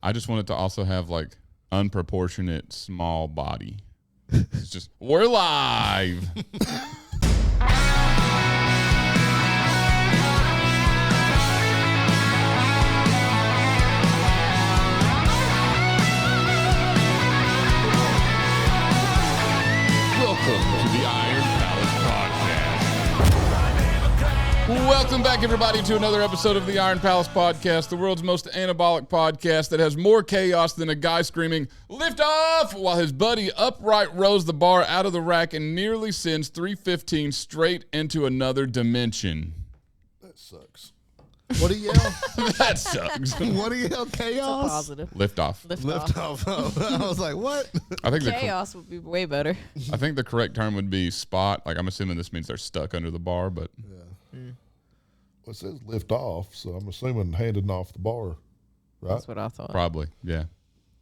I just want it to also have like unproportionate small body. It's just, we're live. Welcome to the Iron Palace Podcast. Welcome back, everybody, to another episode of the Iron Palace Podcast, the world's most anabolic podcast that has more chaos than a guy screaming, "Lift off!" while his buddy upright rows the bar out of the rack and nearly sends 315 straight into another dimension. That sucks. What do you yell? That sucks. What do you yell? It's a Chaos? positive. Lift off. Lift off. Oh, I was like, what? I think Chaos would be way better. I think the correct term would be spot. Like, I'm assuming this means they're stuck under the bar, but Well, it says lift off, so I'm assuming handing off the bar, right? That's what I thought. probably, yeah.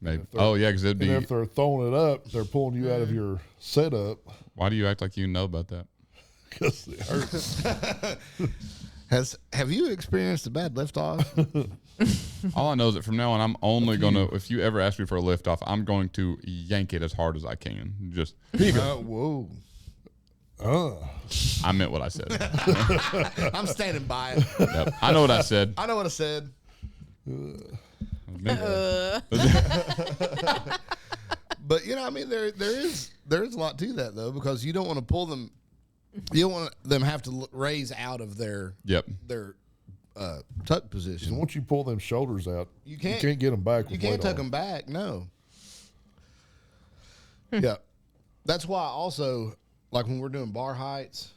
Maybe. If they're- Oh, yeah, because it'd And be. if they're throwing it up, they're pulling you out of your setup Why do you act like you know about that? because it hurts. Have you experienced a bad lift off? All I know is that from now on, I'm only going to, if you ever ask me for a lift off, I'm going to yank it as hard as I can. Just, Whoa. I meant what I said. I'm standing by it. Yep. I know what I said. I know what I said. But you know, I mean, there is a lot to that though, because you don't want to pull them. You don't want them have to raise out of their Yep. tuck position. Once you pull them shoulders out, You can't get them back. You can't tuck them back. No. Yeah, that's why also, like when we're doing bar heights,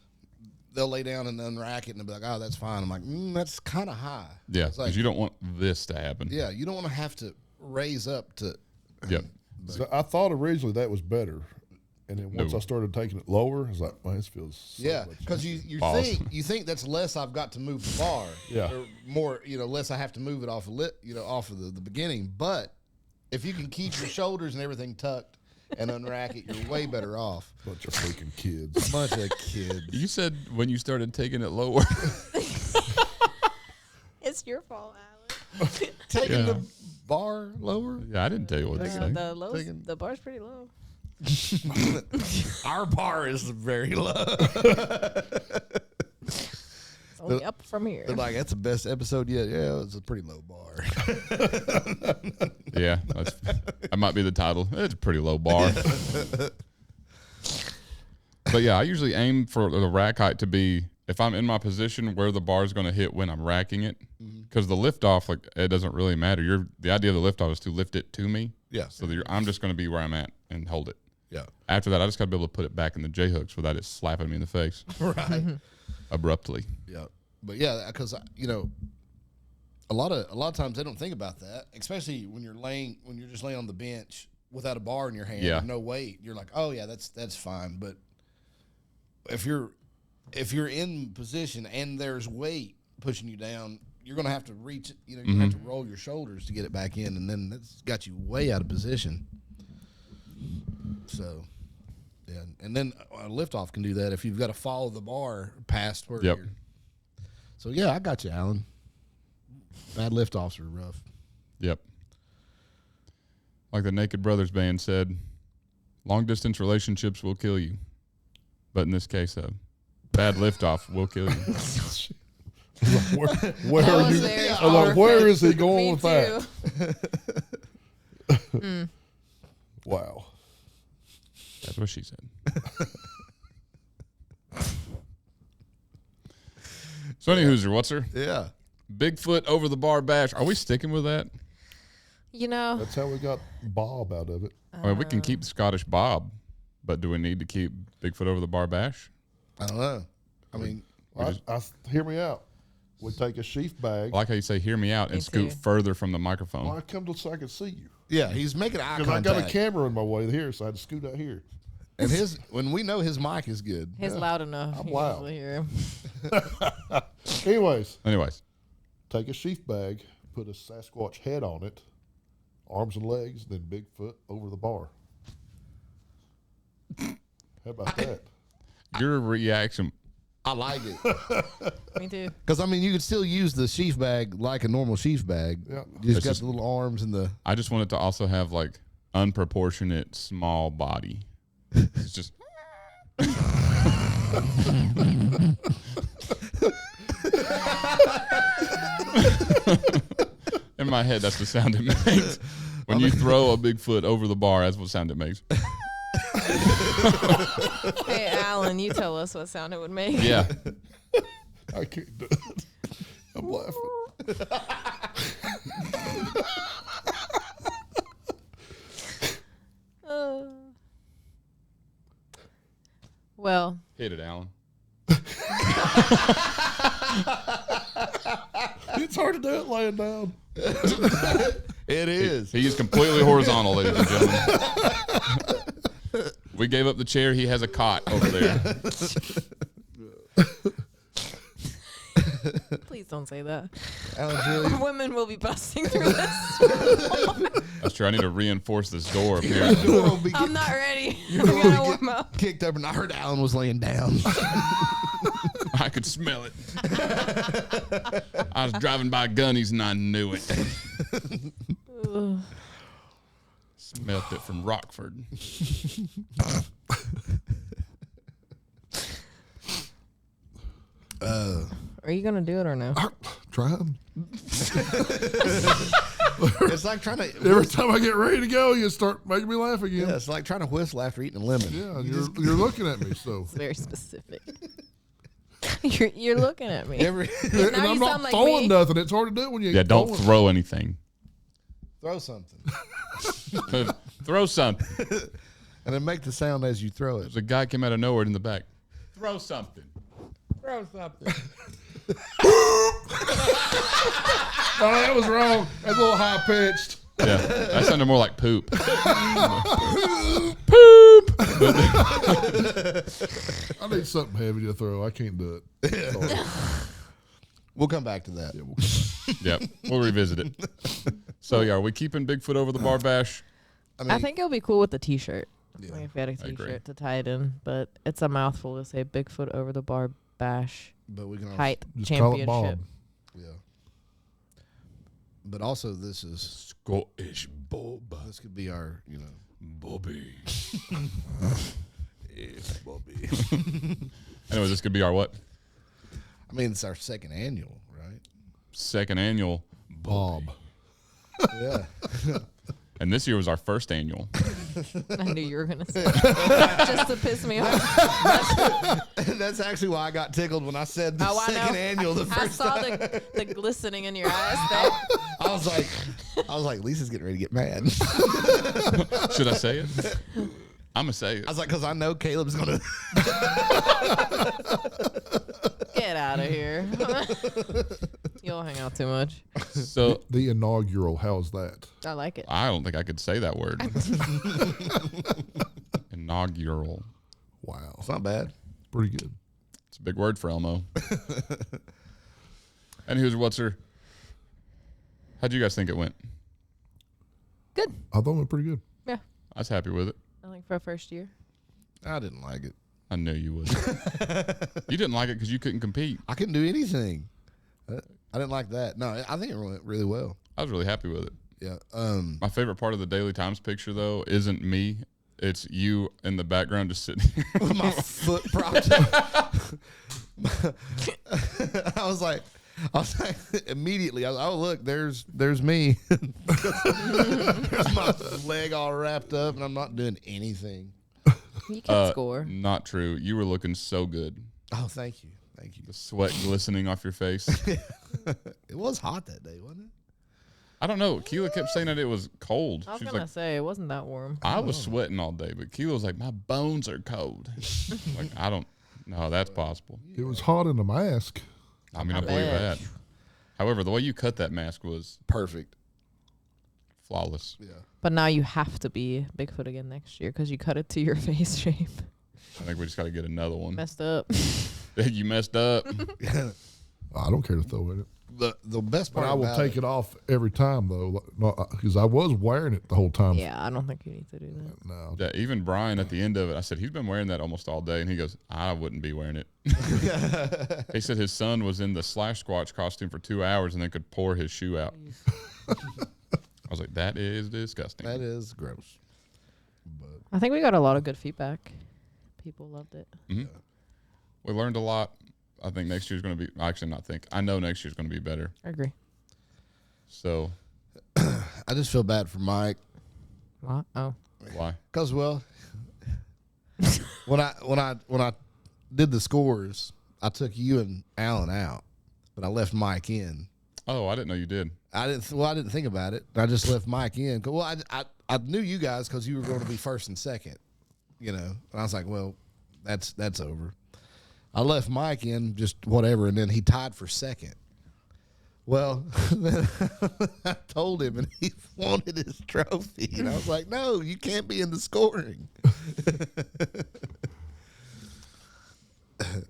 they'll lay down and unrack it and they'll be like, "Oh, that's fine." I'm like, "That's kind of high." Yeah, It's because like, you don't want this to happen. yeah, you don't want to have to raise up to. Yep. So I thought originally that was better, and then once No. I started taking it lower, I was like, "Man, this feels so Yeah, much because you Balls. think that's less I've got to move the bar. Yeah. Or more, less I have to move it off off of the beginning. But if you can keep your shoulders and everything tucked and unrack it, you're way better off. bunch of freaking kids." Bunch of kids. You said when you started taking it lower. It's your fault, Alan. Taking Yeah. the bar lower. Yeah, I didn't tell you what to say. The bar's pretty low. Our bar is very low. It's only up from here. They're like, that's the best episode yet. Yeah, it's a pretty low bar. Yeah, that might be the title. It's a pretty low bar. But yeah, I usually aim for the rack height to be, if I'm in my position, where the bar is going to hit when I'm racking it. Because the lift off, like, it doesn't really matter. The idea of the lift off is to lift it to me. Yeah. So that I'm just going to be where I'm at and hold it. Yeah. After that, I just got to be able to put it back in the J hooks without it slapping me in the face Right. abruptly. Yeah, but yeah, because a lot of times they don't think about that, especially when you're just laying on the bench without a bar in your hand, Yeah. and no weight. You're like, oh yeah, that's fine. But if you're in position and there's weight pushing you down, you're gonna have to reach. You have to roll your shoulders to get it back in, and then that's got you way out of position. So. Yeah, and then a liftoff can do that if you've got to follow the bar past where Yep. you're. So yeah, I got you, Alan. Bad liftoffs are rough. Yep. Like the Naked Brothers band said, long distance relationships will kill you. But in this case, a bad liftoff will kill you. Where That are was you? very I'm like, where is he Me going with that? too. Wow. That's what she said. So, any Hoosier, what's her? Yeah. Bigfoot over the bar bash. Are we sticking with that? You know, That's how we got Bob out of it. I mean, we can keep the Scottish Bob, but do we need to keep Bigfoot over the bar bash? I don't know. I mean, Hear me out. We take a sheath bag. I like how you say, hear me out, and Me scoot too. further from the microphone. Well, I come to so I can see you. yeah, he's making eye Because I contact. got a camera in my way here, so I had to scoot out here. And when we know his mic is good. he's loud enough. I'm You loud. usually hear him. Anyways, Anyways, take a sheath bag, put a Sasquatch head on it, arms and legs, then Bigfoot over the bar. How about that? your reaction I like it. Me too. Because, I mean, you could still use the sheath bag like a normal sheath bag. Yeah. You just It's got just- the little arms and the... I just want it to also have like unproportionate small body. It's just. In my head, that's the sound it makes. When you throw a Bigfoot over the bar, that's what sound it makes. Hey, Alan, you tell us what sound it would make. Yeah. I can't do it. I'm laughing. Uh, well, Hit it, Alan. It's hard to do it laying down. It is. He is completely horizontal, ladies and gentlemen. We gave up the chair. He has a cot over there. please don't say that. Alan's really... Women will be busting through this. That's true. I need to reinforce this door apparently. door will be I'm not ready. I door will gotta get warm up. kicked up, and I heard Alan was laying down. I could smell it. I was driving by Gunny's and I knew it. Ugh. Smelt it from Rockford. Are you gonna do it or no? Trying. It's like trying to... Every time I get ready to go, you start making me laugh again. Yeah, it's like trying to whistle after eating a lemon. Yeah, you're looking at me, so. It's very specific. You're looking at me. Every... And Now I'm you not sound like throwing me. nothing. It's hard to do it when you Yeah, don't throwing- throw anything. Throw something. Throw something. And then make the sound as you throw it. There's a guy came out of nowhere in the back. Throw something. Throw something. Oh, that was wrong. That's a little high pitched. Yeah, that sounded more like poop. Poop. I need something heavy to throw. I can't do it. Sorry. We'll come back to that. Yeah, we'll- Yep, we'll revisit it. So yeah, are we keeping Bigfoot over the bar bash? I think it would be cool with the T-shirt. Yeah. Like if we had a I agree. T-shirt to tie it in, but it's a mouthful to say Bigfoot over the bar bash But we can also... height Just call it championship. Bob. Yeah. But also, this is... Scottish Bob. This could be our, Bobby. It's Bobby. Anyway, this could be our what? I mean, it's our second annual, right? Second annual. Bob. Yeah. And this year was our first annual. I knew you were gonna say that. Just to piss me off. That's actually why I got tickled when I said the Oh, I second know. annual the I first saw time. the glistening in your eyes there. I was like, Lisa's getting ready to get mad. Should I say it? I'm going to say it. I was like, because I know Caleb's going to... Get out of here. You'll hang out too much. So The inaugural. How's that? I like it. I don't think I could say that word. Inaugural. Wow. It's not bad. Pretty good. It's a big word for Elmo. And here's what's her. How'd you guys think it went? Good. I thought it went pretty good. Yeah. I was happy with it. I think for a first year. I didn't like it. I knew you would. You didn't like it because you couldn't compete. I couldn't do anything. I didn't like that. No, I think it went really well. I was really happy with it. Yeah. My favorite part of the Daily Times picture, though, isn't me. It's you in the background just sitting here. With my foot propped up. I was like, immediately, I was like, oh, look, there's me. There's my leg all wrapped up, and I'm not doing anything. You can score. Not true. You were looking so good. Oh, thank you. Thank you. The sweat glistening off your face. It was hot that day, wasn't it? I don't know. Keela kept saying that it was cold. I was She was gonna like, say it wasn't that warm. I was sweating all day, but Keela was like, my bones are cold. Like, I don't know how that's possible. It was hot in the mask. I mean, I believe bet. that. However, the way you cut that mask was Perfect. flawless. Yeah. But now you have to be Bigfoot again next year because you cut it to your face shape. I think we just got to get another one. Messed up. You messed up. I don't care to throw at it. the best But part I will about take it off every time though, because I was wearing it the whole time. Yeah, I don't think you need to do that. No, Yeah, even Brian at the end of it, I said, he's been wearing that almost all day. And he goes, I wouldn't be wearing it. He said his son was in the Slash Squatch costume for 2 hours and then could pour his shoe out. I was like, that is disgusting. that is gross. I think we got a lot of good feedback. People loved it. We learned a lot. I think next year's going to be, actually not think, I know next year's going to be better. I agree. So, I just feel bad for Mike What? Oh. why? because when I did the scores, I took you and Alan out, but I left Mike in. Oh, I didn't know you did. I didn't think about it. I just left Mike in. Well, I knew you guys because you were going to be first and second, you know. And I was like, well, that's over. I left Mike in, just whatever, and then he tied for second. Well, then I told him, and he wanted his trophy, and I was like, no, you can't be in the scoring.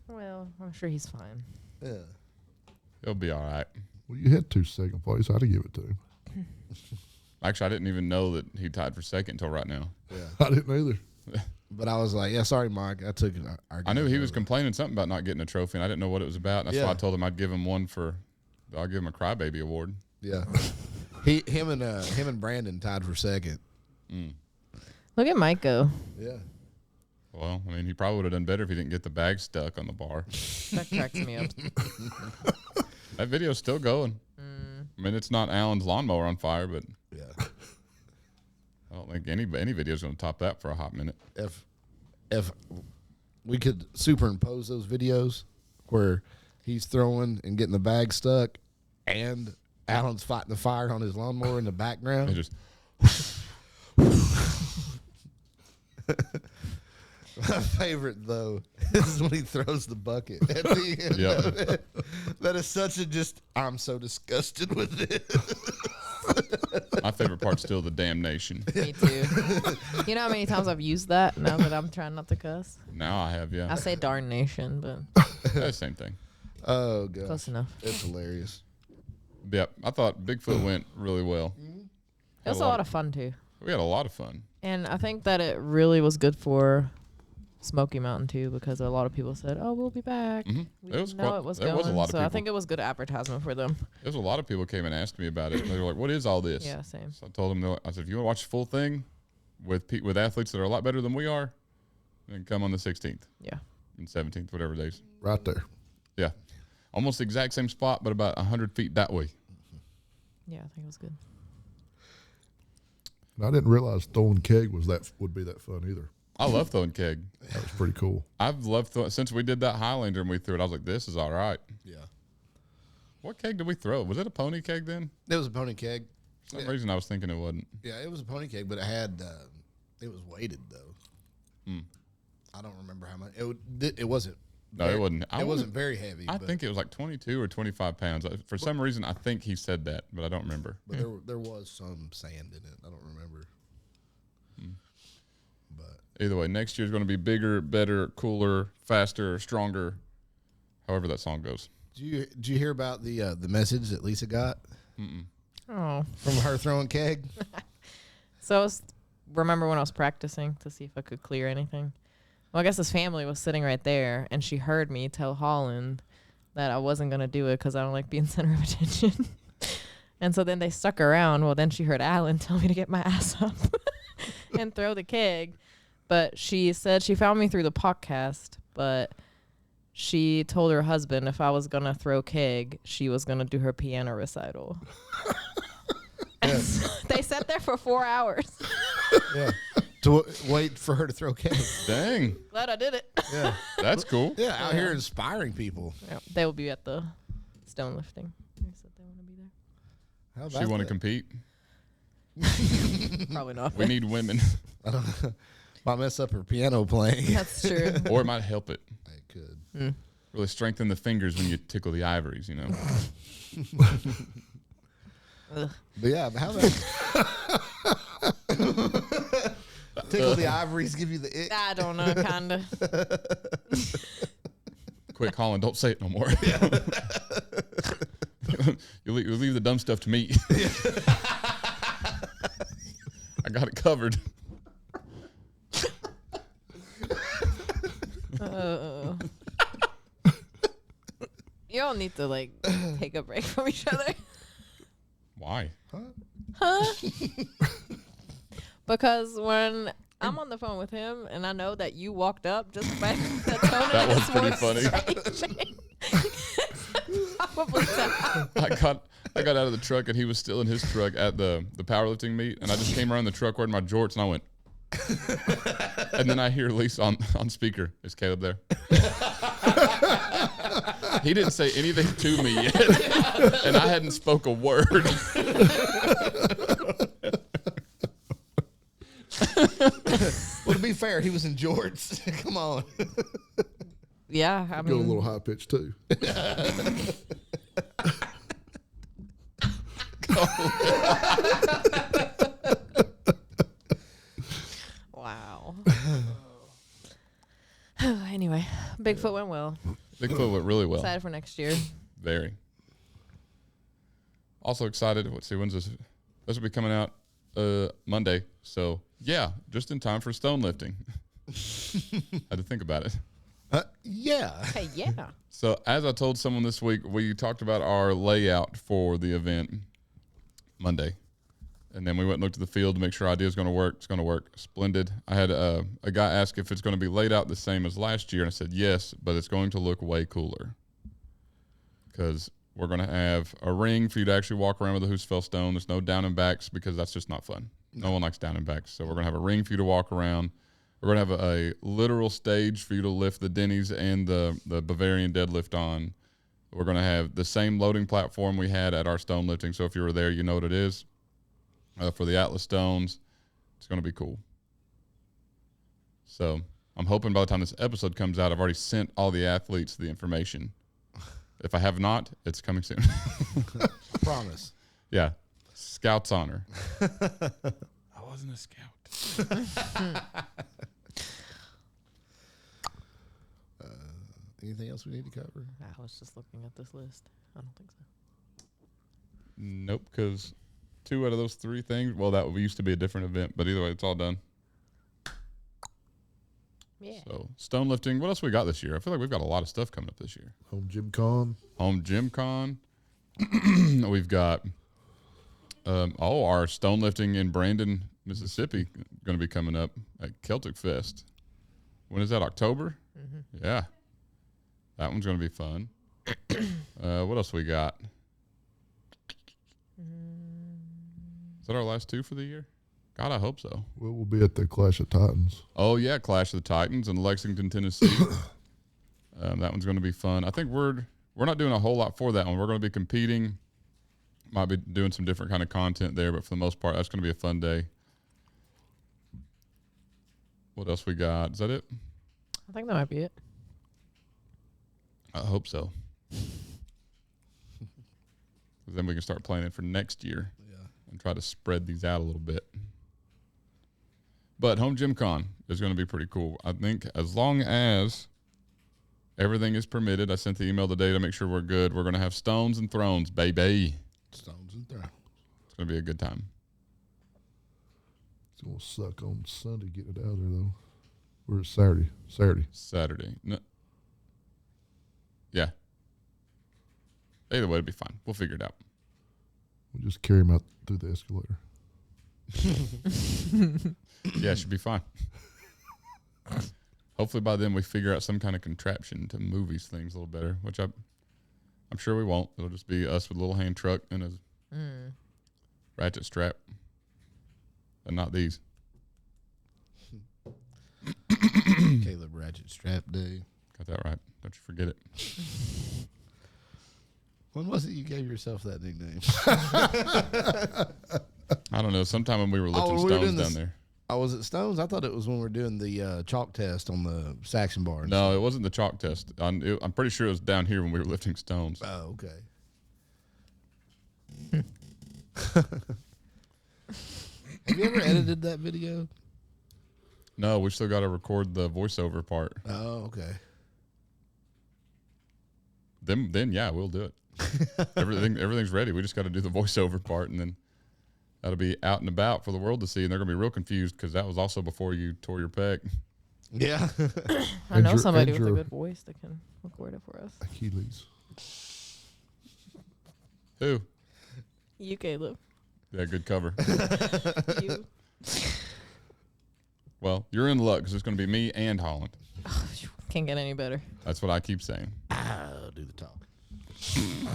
Well, I'm sure he's fine. Yeah. He'll be all right. well, you had 2 second place. I'd have give it to him. Actually, I didn't even know that he tied for second until right now. I didn't either. But I was like, yeah, sorry, Mike. I took our I knew he was over. complaining something about not getting a trophy, and I didn't know what it was about. And that's why Yeah. I told him I'd give him one I'll give him a crybaby award. Yeah. Him and Brandon tied for second. Look at Mike go. Yeah. Well, I mean, he probably would have done better if he didn't get the bag stuck on the bar. That cracks me up. That video's still going. I mean, it's not Alan's lawnmower on fire, but Yeah. I don't think any video's going to top that for a hot minute. If we could superimpose those videos where he's throwing and getting the bag stuck and Alan's fighting the fire on his lawnmower in the It background. just My favorite, though, is when he throws the bucket at the end Yep. of it. That is such a just, I'm so disgusted with it. my favorite part's still the damnation. Me too. You know how many times I've used that now that I'm trying not to cuss? Now I have, yeah. I say darnation, but That's the same thing. Oh, God. close enough. It's hilarious. Yep. I thought Bigfoot went really well. It was a lot of fun too. We had a lot of fun. And I think that it really was good for Smoky Mountain too, because a lot of people said, "Oh, we'll be back." Mhm. We It was didn't know quite- it was there going, was a lot of so I people. think it was good advertisement for them. There's a lot of people came and asked me about it. They were like, what is all this? Yeah, same. So I told them, I said, if you want to watch the full thing with athletes that are a lot better than we are, then come on the 16th Yeah. and 17th, whatever days. Right there. Yeah. Almost the exact same spot, but about 100 feet that way. Yeah, I think it was good. And I didn't realize throwing keg would be that fun either. I love throwing keg. That was pretty cool. I've loved since we did that Highlander and we threw it. I was like, this is all right. Yeah. What keg did we throw? Was it a pony keg then? It was a pony keg. For some reason I was thinking it wasn't. Yeah, it was a pony keg, but it had, it was weighted, though. I don't remember how much. It wasn't. No, it wasn't. It wasn't very heavy. I but, think it was like 22 or 25 pounds. For some reason, I think he said that, but I don't remember. But there was some sand in it. I don't remember. But Either way, next year's going to be bigger, better, cooler, faster, stronger, however that song goes. did you hear about the message that Lisa got Oh. from her throwing keg? So I was, remember when I was practicing to see if I could clear anything? Well, I guess his family was sitting right there, and she heard me tell Holland that I wasn't going to do it because I don't like being center of attention. And so then they stuck around. Well, then she heard Alan tell me to get my ass up and throw the keg. But she said she found me through the podcast, but she told her husband if I was going to throw keg, she was going to do her piano recital. And so they sat there for 4 hours. Yeah. To wait for her to throw keg. Dang, Glad I did it. Yeah. that's cool. Yeah, out here inspiring people. Yeah, they will be at the stone lifting. They said they want to be there. How She about want to that? compete. Probably not. We need women, I don't know. Might mess up her piano playing. That's true. or it might help it. It could. Really strengthen the fingers when you tickle the ivories, you know. Ugh. But yeah, but how about tickle the ivories, give you the ick? I don't know, kind of. Quick, Holland, don't say it no more. You leave the dumb stuff to me. I got it covered. You all need to like take a break from each other. Why? Huh? Because when I'm on the phone with him and I know that you walked up just by the tone That of was pretty funny. Probably I got out of the truck and he was still in his truck at the powerlifting meet, and I just came around the truck wearing my jorts and I went. And then I hear Lisa on speaker. Is Caleb there? He didn't say anything to me yet, and I hadn't spoke a word. Well, to be fair, he was in jorts. Come on. Yeah, I Go a mean, little high pitch too. wow. Anyway, Bigfoot went well. Bigfoot went really well. Excited for next year. Very. Also excited. Let's see, when's this? This will be coming out Monday. So yeah, just in time for stone lifting. Had to think about it. Yeah. Hey, yeah. So as I told someone this week, we talked about our layout for the event Monday. And then we went and looked at the field to make sure our idea is going to work. It's going to work. Splendid. I had a guy ask if it's going to be laid out the same as last year. And I said, yes, but it's going to look way cooler. Because we're going to have a ring for you to actually walk around with a Husfeld stone. There's no down and backs because that's just not fun. No one likes down and backs. So we're going to have a ring for you to walk around. We're going to have a literal stage for you to lift the Denny's and the Bavarian deadlift on. We're going to have the same loading platform we had at our stone lifting. So if you were there, you know what it is. For the Atlas stones, it's going to be cool. So I'm hoping by the time this episode comes out, I've already sent all the athletes the information. If I have not, it's coming soon. I promise. Yeah. Scout's honor. I wasn't a scout. Anything else we need to cover? I was just looking at this list. I don't think so. Nope, because 2 out of those 3 things, well, that used to be a different event, but either way, it's all done. Yeah. So, stone lifting. What else we got this year? I feel like we've got a lot of stuff coming up this year. Home Gym Con. Home Gym Con. We've got our stone lifting in Brandon, Mississippi, going to be coming up at Celtic Fest. When is that? October? Mm-hmm. Yeah. That one's going to be fun. What else we got? Is that our last 2 for the year? God, I hope so. Well, we'll be at the Clash of Titans. Oh, yeah, Clash of the Titans in Lexington, Tennessee. That one's going to be fun. I think we're not doing a whole lot for that one. We're going to be competing. Might be doing some different kind of content there, but for the most part, that's going to be a fun day. What else we got? Is that it? I think that might be it. I hope so. Then we can start planning for next year. Yeah. And try to spread these out a little bit. But Home Gym Con is going to be pretty cool. I think as long as everything is permitted, I sent the email today to make sure we're good. We're going to have stones and thrones, baby. Stones and thrones. It's going to be a good time. It's going to suck on Sunday getting it out of there, though. Or it's Saturday. Saturday. No. Yeah. Either way, it'll be fine. We'll figure it out. We'll just carry him out through the escalator. Yeah, it should be fine. Hopefully by then we figure out some kind of contraption to move these things a little better, which I'm sure we won't. It'll just be us with a little hand truck and a ratchet strap. And not these. Caleb Ratchet Strap Day. Got that right. Don't you forget it. When was it you gave yourself that nickname? I don't know. Sometime when we were lifting we were stones doing down this- there. Oh, was it Stones? I thought it was when we were doing the chalk test on the Saxon bar. No, it wasn't the chalk test. I'm pretty sure it was down here when we were lifting stones. Oh, okay. Have you ever edited that video? No, we still got to record the voiceover part. Oh, okay. Then yeah, we'll do it. Everything's ready. We just got to do the voiceover part, and then that'll be out and about for the world to see. And they're gonna be real confused because that was also before you tore your pec. Yeah. I know And somebody with a your good voice that can record it for us. Achilles. Who? You, Caleb. Yeah, good cover. You. Well, you're in luck because it's gonna be me and Holland. Can't get any better. That's what I keep saying. I'll do the talk. Jeez.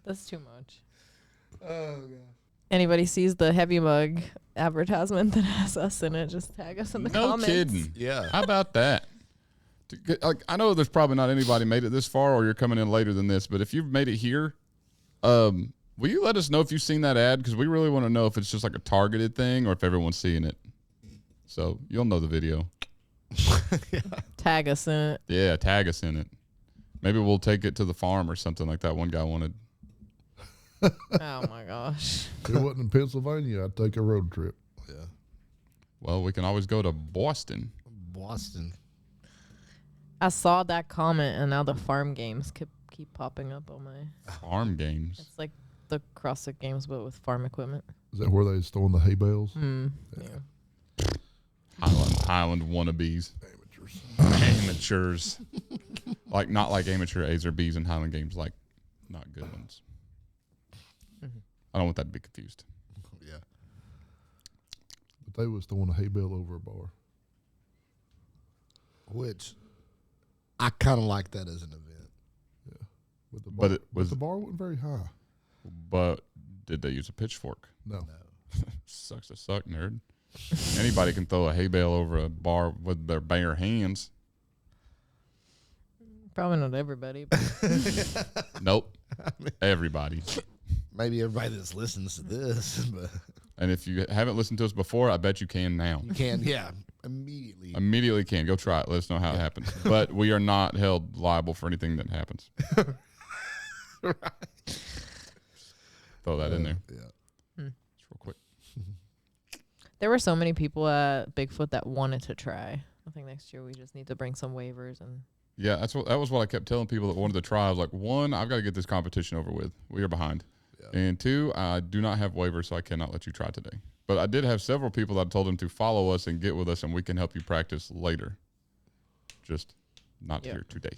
That's too much. Oh, God. Anybody sees the Heavy Mug advertisement that has us in it, just tag us in the No comments. kidding. Yeah. How about that? Like, I know there's probably not anybody made it this far, or you're coming in later than this. But if you've made it here, will you let us know if you've seen that ad? Because we really want to know if it's just like a targeted thing or if everyone's seeing it. So you'll know the video. Tag us in it. Yeah, tag us in it. Maybe we'll take it to the farm or something like that one guy wanted. Oh my gosh. If it wasn't in Pennsylvania, I'd take a road trip. Yeah. Well, we can always go to Boston. Boston. I saw that comment and now the farm games keep popping up on my. Farm games. It's like the CrossFit games, but with farm equipment. Is that where they was throwing the hay bales? Yeah. Highland wannabes. Amateurs. Amateurs. Like, not like amateur A's or B's in Highland games, like not good ones. I don't want that to be confused. Yeah. But they was throwing a hay bale over a bar. Which I kind of like that as an event. But the But bar, it was- the bar wasn't very high. But did they use a pitchfork? No. Sucks to suck, nerd. Anybody can throw a hay bale over a bar with their bare hands. Probably not everybody. But Nope. Everybody. Maybe everybody that's listens to this, but And if you haven't listened to us before, I bet you can now. you can, yeah, immediately. Immediately can. Go try it. Let us know how it happens. But we are not held liable for anything that happens. Throw that in there. Yeah. Just real quick. there were so many people at Bigfoot that wanted to try. I think next year we just need to bring some waivers and. Yeah, that was what I kept telling people that wanted to try. I was like, one, I've got to get this competition over with. We are behind. Yeah. And two, I do not have waivers, so I cannot let you try today. But I did have several people that I told them to follow us and get with us, and we can help you practice later. Just not Yep. here today.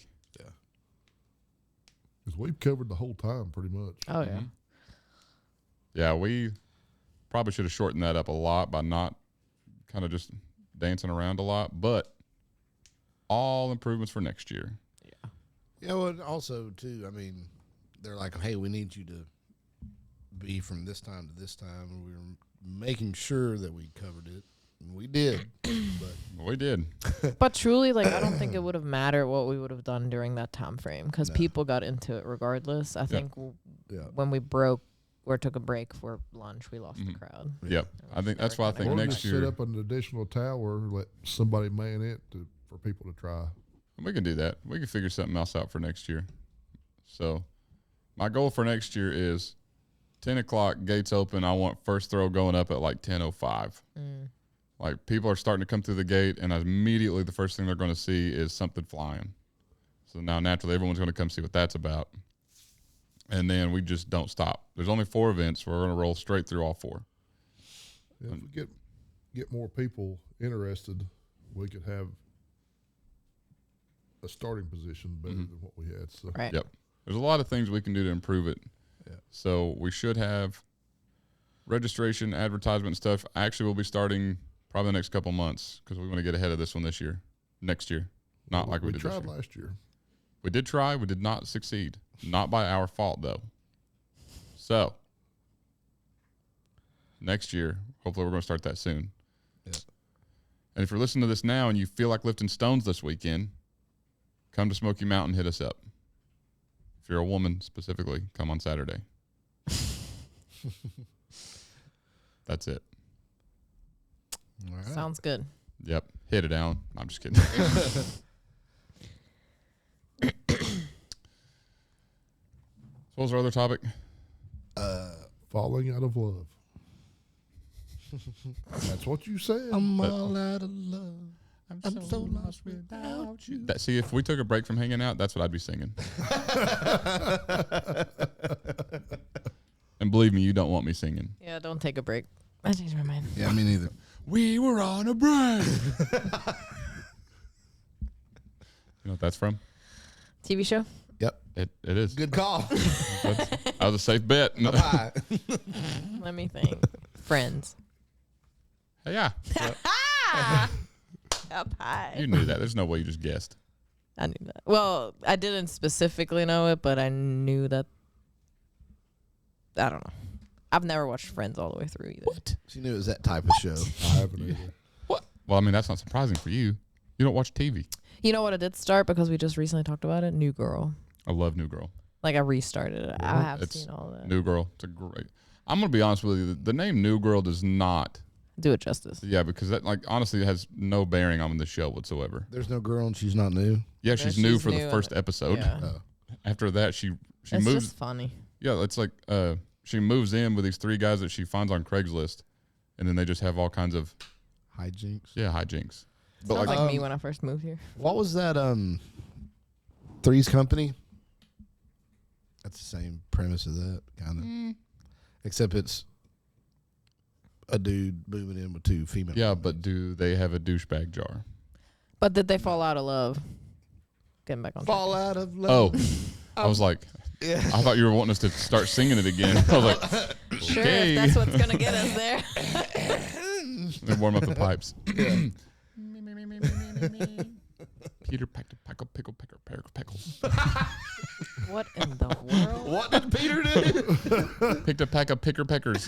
Because we've covered the whole time pretty much. Oh yeah. Mhm. Yeah, we probably should have shortened that up a lot by not kind of just dancing around a lot, but all improvements for next year. Yeah, well, and also, too, I mean, they're like, hey, we need you to be from this time to this time. And we were making sure that we covered it. And we did. But We did. But truly, like, I don't think it would have mattered what we would have done during that time frame because No. people got into it regardless. I think yeah. when we broke or took a break for lunch, we lost the Mhm. crowd. Yep. I think that's why I think Or next just year set up an additional tower, let somebody man it for people to try. we can do that. We can figure something else out for next year. So my goal for next year is 10 o'clock, gates open. I want first throw going up at like 10:05. Like people are starting to come through the gate, and immediately the first thing they're going to see is something flying. So now naturally everyone's going to come see what that's about. And then we just don't stop. There's only 4 events. We're going to roll straight through all 4. Yeah, if we get more people interested, we could have a starting position better than what we had. So Right. Yep. There's a lot of things we can do to improve it. Yeah. So we should have registration, advertisement stuff. Actually, we'll be starting probably the next couple months because we want to get ahead of this one next year. Not like we did this tried year. last year. We did try. We did not succeed. Not by our fault, though. So next year, hopefully we're going to start that soon. Yeah. And if you're listening to this now and you feel like lifting stones this weekend, come to Smoky Mountain, hit us up. If you're a woman specifically, come on Saturday. That's it. All right. Sounds good. Yep. Hit it down. I'm just kidding. So what was our other topic? Falling out of love. That's what you said. I'm all out of love. I'm so lost without you. See, if we took a break from hanging out, that's what I'd be singing. And believe me, you don't want me singing. Yeah, don't take a break. I changed my mind. Yeah, me neither. We were on a break. You know what that's from? TV show? Yep. It is. Good call. That was a safe bet. Hi. Let me think. Friends. Yeah. Up high. You knew that. There's no way you just guessed. I knew that. Well, I didn't specifically know it, but I knew that. I don't know. I've never watched Friends all the way through either. What? She knew it was that type of show. I haven't either. What? Well, I mean, that's not surprising for you. You don't watch TV. You know what? I did start because we just recently talked about it. New Girl. I love New Girl. Like I restarted it. I have It's seen all that. New Girl. It's a great. I'm gonna be honest with you. The name New Girl does not. Do it justice. Yeah, because that honestly has no bearing on the show whatsoever. There's no girl and she's not new. Yeah, she's new she's for new the in first it. episode. Yeah. After that, she It's moves. just funny. Yeah, it's like she moves in with these 3 guys that she finds on Craigslist, and then they just have all kinds of Hijinks. hijinks. But Sounds like, like me when I first moved here. What was that? Three's Company. That's the same premise of that kind of, except it's a dude moving in with 2 female. yeah, but do they have a douchebag jar? But did they fall out of love? Getting back on track. Fall out of love. Oh, I was like, Yeah. I thought you were wanting us to start singing it again. I was like, Sure, okay. if that's what's gonna get us there. Let me warm up the pipes. Peter packed a pack of pickle pickles. What in the world? What did Peter do? Picked a pack of picker peckers.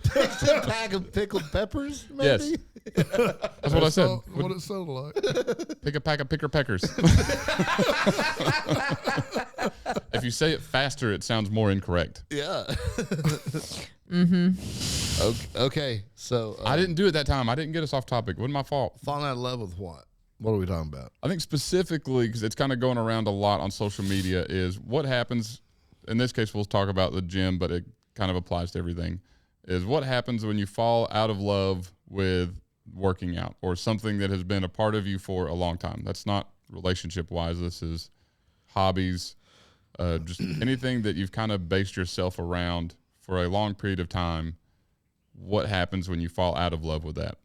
Picked a pack of pickled peppers, maybe? Yes. That's what I said. What it sounded like. Pick a pack of picker peckers. If you say it faster, it sounds more incorrect. Yeah. Mm-hmm. Okay, so I didn't do it that time. I didn't get us off topic. Wasn't my fault. falling out of love with what? What are we talking about? I think specifically, because it's kind of going around a lot on social media, is what happens. In this case, we'll talk about the gym, but it kind of applies to everything. Is what happens when you fall out of love with working out or something that has been a part of you for a long time. That's not relationship wise. This is hobbies, just anything that you've kind of based yourself around for a long period of time. What happens when you fall out of love with that?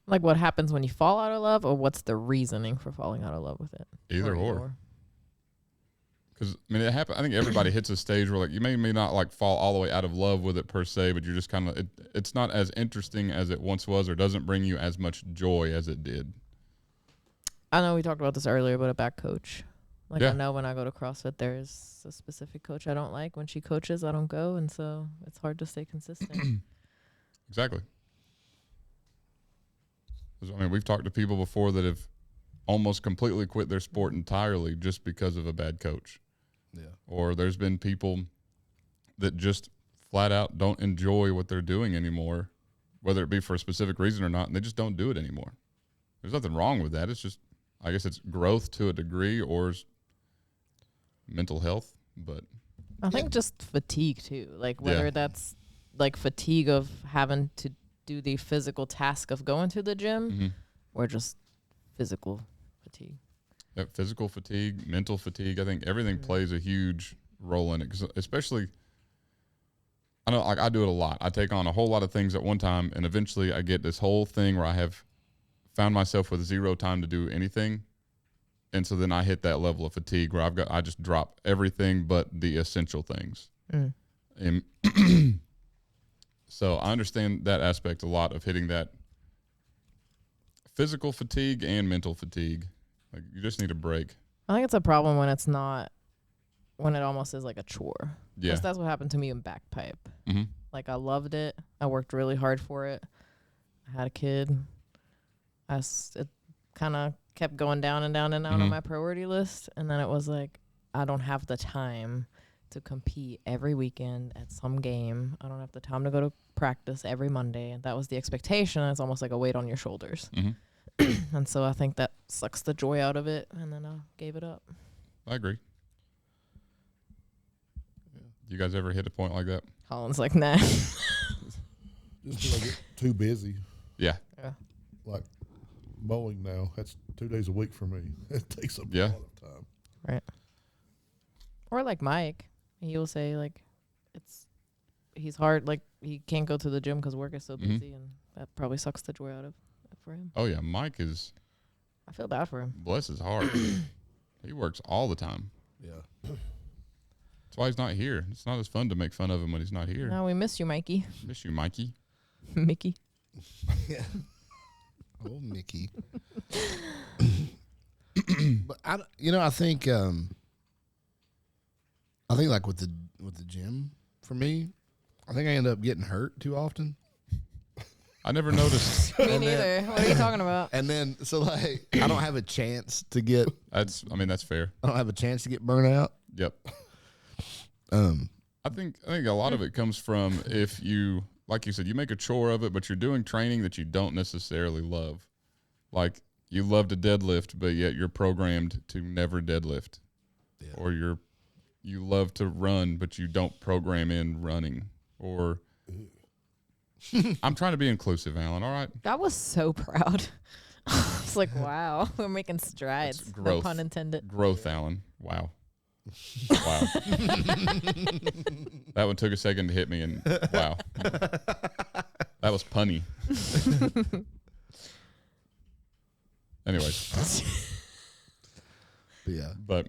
Like what happens when you fall out of love, or what's the reasoning for falling out of love with it? Either or. Because, I mean, it happens. I think everybody hits a stage where, like, you may not, like, fall all the way out of love with it per se, but you're just kind of, it's not as interesting as it once was or doesn't bring you as much joy as it did. I know we talked about this earlier, but a back coach. Like Yeah. I know when I go to CrossFit, there's a specific coach I don't like. When she coaches, I don't go, and so it's hard to stay consistent. Exactly. 'Cause, I mean, we've talked to people before that have almost completely quit their sport entirely just because of a bad coach. Yeah. Or there's been people that just flat out don't enjoy what they're doing anymore, whether it be for a specific reason or not, and they just don't do it anymore. There's nothing wrong with that. It's just, I guess it's growth to a degree or mental health, but I think just fatigue too. Like whether that's like fatigue of having to do the physical task of going to the gym, or just physical fatigue. physical fatigue, mental fatigue, I think everything plays a huge role in it. 'Cause especially, I know, like I do it a lot. I take on a whole lot of things at one time, and eventually I get this whole thing where I have found myself with 0 time to do anything. And so then I hit that level of fatigue where I just drop everything but the essential things. And so I understand that aspect a lot of hitting that physical fatigue and mental fatigue. Like you just need a break. I think it's a problem when it's not, when it almost is like a chore. Yeah. 'Cause that's what happened to me in back pipe. Mm-hmm. Like I loved it. I worked really hard for it. I had a kid. It kind of kept going down and down and down on my priority list. And then it was like, I don't have the time to compete every weekend at some game. I don't have the time to go to practice every Monday. And that was the expectation. It's almost like a weight on your shoulders. And so I think that sucks the joy out of it. And then I gave it up. I agree. You guys ever hit a point like that? Holland's like, nah. Just till I get too busy. Yeah. Yeah. Like mowing now. That's 2 days a week for me. It takes up Yeah. a lot of time. Right. Or like Mike, he will say like, he's hard. Like he can't go to the gym because work is so Mhm. busy, and that probably sucks the joy out of it for him. Oh yeah, Mike is I feel bad for him. bless his heart. He works all the time. Yeah. That's why he's not here. It's not as fun to make fun of him when he's not here. No, we miss you, Mikey. Miss you, Mikey. Mickey. Yeah. Oh, Mickey. But I think like with the gym for me, I think I end up getting hurt too often. I never noticed. Me neither. What are you talking about? And then so like I don't have a chance to get That's fair. burnt out. Yep. I think a lot of it comes from if you, like you said, you make a chore of it, but you're doing training that you don't necessarily love. Like you love to deadlift, but yet you're programmed to never deadlift. Yeah. Or you love to run, but you don't program in running. Or I'm trying to be inclusive, Alan. All right. I was so proud. It's like, wow, we're making strides. That's No growth. pun intended. Growth, Alan. Wow. Wow. That one took a second to hit me, and wow. That was punny. Anyways, But yeah. but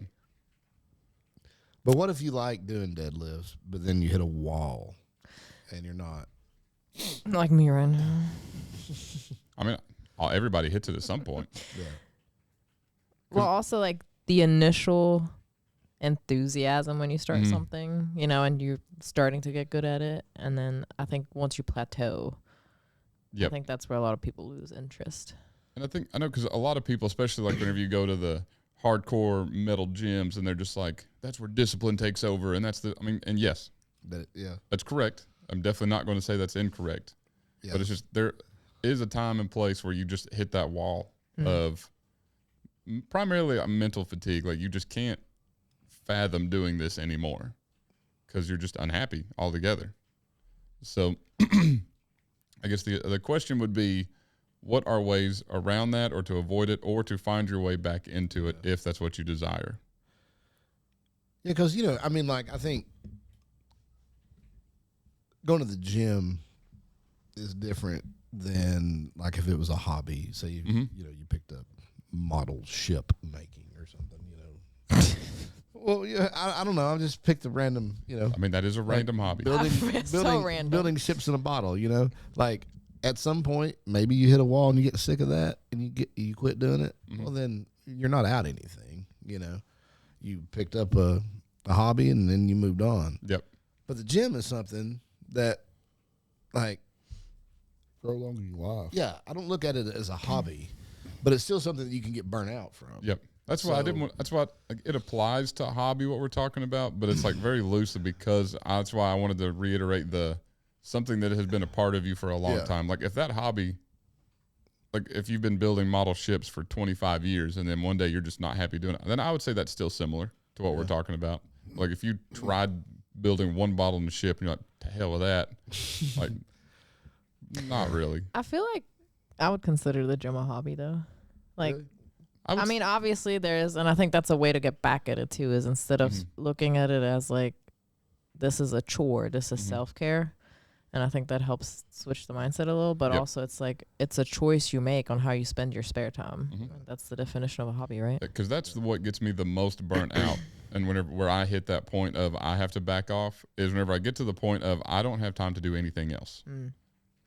But what if you like doing deadlifts, but then you hit a wall and you're not? Like me right now. I mean, everybody hits it at some point. Yeah. Well, also like the initial enthusiasm when you start Mhm. something, and you're starting to get good at it. And then I think once you plateau, I Yep. think that's where a lot of people lose interest. And I know because a lot of people, especially like whenever you go to the hardcore metal gyms, and they're just like, that's where discipline takes over, and and yes, Yeah. that's correct. I'm definitely not going to say that's incorrect. Yeah. But it's just there is a time and place where you just hit that wall of primarily mental fatigue. Like you just can't fathom doing this anymore because you're just unhappy altogether. So I guess the question would be, what are ways around that or to avoid it or to find your way back into it if that's what you desire? Yeah, because I think going to the gym is different than like if it was a hobby. Say you picked up model ship making or something. Well, yeah, I don't know. I just picked a random. I mean, that is a random hobby. So random. Building ships in a bottle. Like at some point maybe you hit a wall and you get sick of that and you quit doing it. Well, then you're not out anything. You picked up a hobby and then you moved on. Yep. But the gym is something that, like, Prolonging your life. yeah, I don't look at it as a hobby, but it's still something that you can get burnt out from. Yep. That's why I didn't want, that's why it applies to hobby, what we're talking about, but it's like very loosely because that's why I wanted to reiterate something that has been a part of you for a long Yeah. time. Like if that hobby, like if you've been building model ships for 25 years and then one day you're just not happy doing it, then I would say that's still similar to what we're talking about. Like if you tried building one bottle in the ship and you're like, to hell with that. Like, not really. I feel like I would consider the gym a hobby though. Like, Really? I mean, obviously there is, and I think that's a way to get back at it too, is instead of looking at it as like, this is a chore, this is self-care. And I think that helps switch the mindset a little, but also it's like, it's a choice you make on how you spend your spare time. That's the definition of a hobby, right? Because that's what gets me the most burnt out. And where I hit that point of I have to back off is whenever I get to the point of I don't have time to do anything else.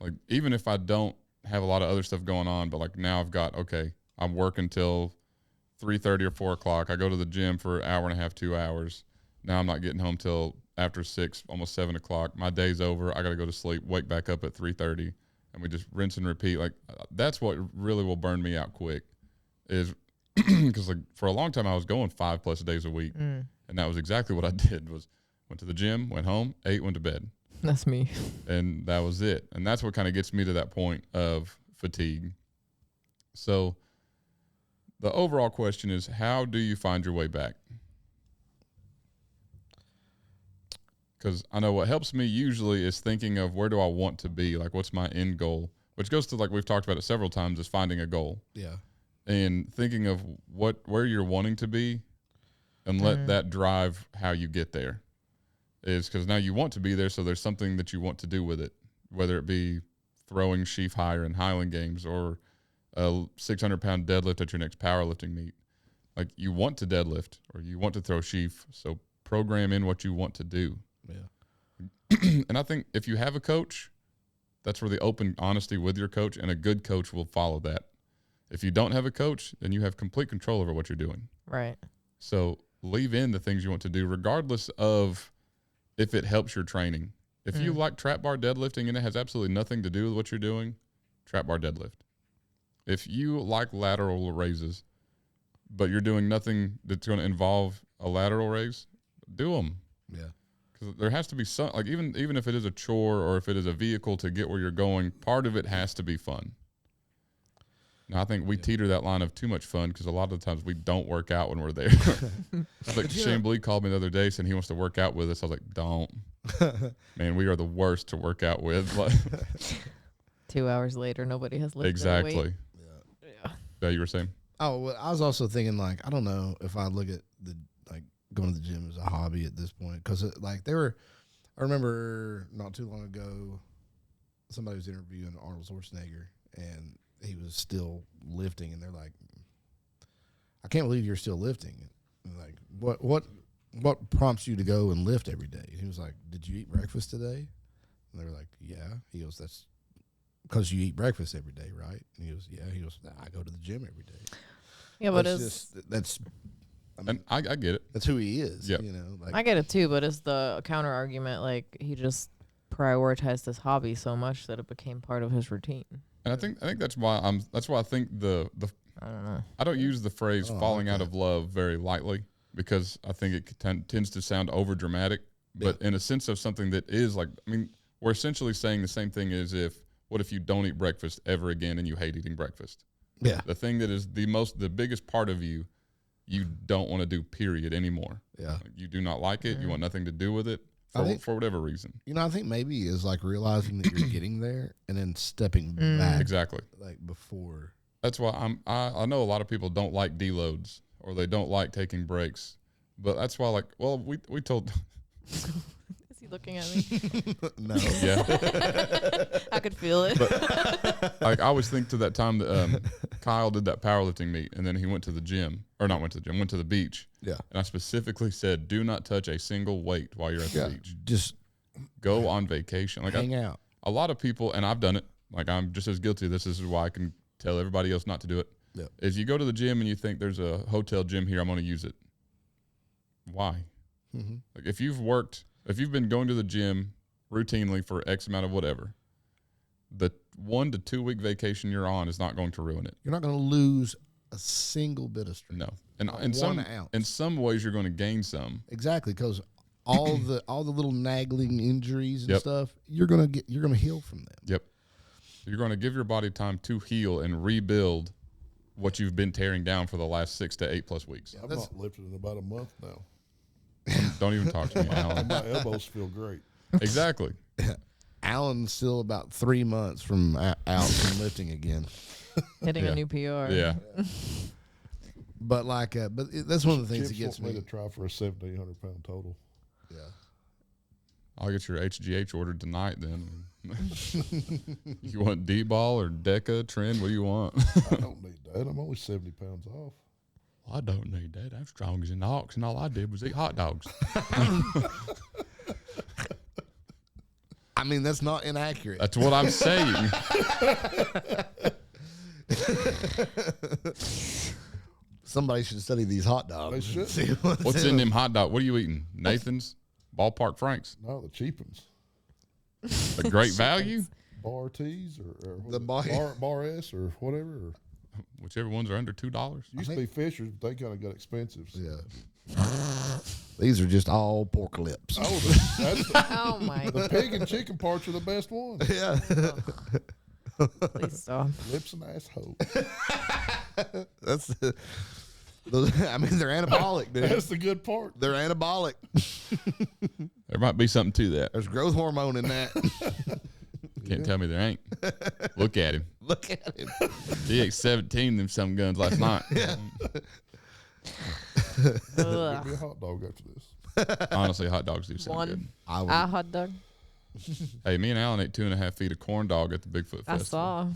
Like even if I don't have a lot of other stuff going on, but like now I've got, okay, I'm working till 3:30 or 4 o'clock. I go to the gym for an hour and a half, 2 hours. Now I'm not getting home till after 6, almost 7 o'clock. My day's over. I got to go to sleep, wake back up at 3:30, and we just rinse and repeat. Like that's what really will burn me out quick is because like for a long time I was going 5+ days a week, and that was exactly what I did. Was went to the gym, went home, ate, went to bed, That's me. and that was it. And that's what kind of gets me to that point of fatigue. So the overall question is, how do you find your way back? Because I know what helps me usually is thinking of where do I want to be? Like, what's my end goal? which goes to, like we've talked about it several times, is finding a goal Yeah. and thinking of where you're wanting to be, and let that drive how you get there. Is because now you want to be there, so there's something that you want to do with it, whether it be throwing sheaf higher in Highland Games or a 600-pound deadlift at your next powerlifting meet. Like, you want to deadlift or you want to throw sheaf, so program in what you want to do. Yeah. And I think if you have a coach, that's where the open honesty with your coach, and a good coach will follow that. If you don't have a coach, then you have complete control over what you're doing. Right. So leave in the things you want to do, regardless of if it helps your training. If you like trap bar deadlifting and it has absolutely nothing to do with what you're doing, trap bar deadlift. If you like lateral raises, but you're doing nothing that's going to involve a lateral raise, do them. Yeah. Because there has to be some, like, even if it is a chore or if it is a vehicle to get where you're going, part of it has to be fun. Now, I think we teeter that line of too much fun because a lot of the times we don't work out when we're there. Like Shane Bleak called me the other day saying he wants to work out with us. I was like, don't. Man, we are the worst to work out with. Like, 2 hours later, nobody has lifted a exactly. weight. Yeah, you were saying? Oh, well, I was also thinking, like, I don't know if I look at going to the gym as a hobby at this point, because I remember not too long ago, somebody was interviewing Arnold Schwarzenegger, and he was still lifting, and they're like, I can't believe you're still lifting. And like, what prompts you to go and lift every day? And he was like, did you eat breakfast today? And they were like, yeah. He goes, that's because you eat breakfast every day, right? And he goes, yeah. He goes, I go to the gym every day. Yeah, but That's I mean, And I get it. that's who he is. Yep. You know, like, I get it too, but it's the counter argument. Like, he just prioritized his hobby so much that it became part of his routine. And I think that's why I think the I don't know. I don't use the phrase Oh, falling out okay. of love very lightly, because I think it tends to sound over dramatic, but in a sense of something that is like, I mean, we're essentially saying the same thing as what if you don't eat breakfast ever again and you hate eating breakfast? yeah, The thing that is the biggest part of you don't want to do, period, anymore. yeah. Like, you do not like it. You want nothing to do with it for whatever reason. You know, I think maybe is like realizing that you're getting there and then stepping back, Exactly. like before. That's why I know a lot of people don't like deloads or they don't like taking breaks, but that's why, like, well, we told. Is he looking at me? No, Yeah. I could feel it. Like, I always think to that time that Kyle did that powerlifting meet, and then he went to the gym, or not went to the gym, went to the beach. yeah, And I specifically said, do not touch a single weight while you're at the yeah. beach. Just Go on vacation. Like, hang out. a lot of people, and I've done it, like, I'm just as guilty. This is why I can tell everybody else not to do it. Yeah. Is you go to the gym and you think there's a hotel gym here, I'm going to use it. Why? Mm-hmm. Like, if you've been going to the gym routinely for X amount of whatever, the 1 to 2 week vacation you're on is not going to ruin it. You're not going to lose a single bit of strength. No. And Not in one ounce. in some ways you're going to gain some. Exactly, because all the little nagging injuries and Yep. stuff, you're gonna heal from them. Yep. You're going to give your body time to heal and rebuild what you've been tearing down for the last 6 to 8+ weeks. I've not lifted in about a month now. Don't even talk to me, Alan. My elbows feel great. Exactly. Alan's still about 3 months from out from lifting again. Hitting Yeah. a new PR. Yeah. But that's one of the things that Chips gets want me me. to try for a 1,700 pound total. Yeah. I'll get your HGH ordered tonight then. You want D-ball or Deca, Trend? What do you want? I don't need that. I'm only 70 pounds off. I don't need that. I'm strong as an ox, and all I did was eat hot dogs. I mean, that's not inaccurate. That's what I'm saying. Somebody should study these hot dogs. They should. See what's What's in them hot dogs? What are you eating? Nathan's? Ballpark Franks? No, the cheap ones. A great value? Bar T's or The bar- bar S or whatever. Or, Whichever ones are under $2. used to be Fisher's, but they kind of got expensive. So. Yeah. These are just all pork lips. Oh, that's Oh my the pig and chicken parts are the best ones. Yeah. Please stop. Lips and asshole. That's I mean, they're anabolic, dude. That's the good part. They're anabolic. There might be something to that. There's growth hormone in that. You can't tell me there ain't. Look at him. Look at him. He ate 17 of them some guns last night. Give Ugh. me a hot dog after this. Honestly, hot dogs do sound One. good. I would, A hot dog. Hey, me and Alan ate 2.5 feet of corn dog at the Bigfoot I Festival. saw.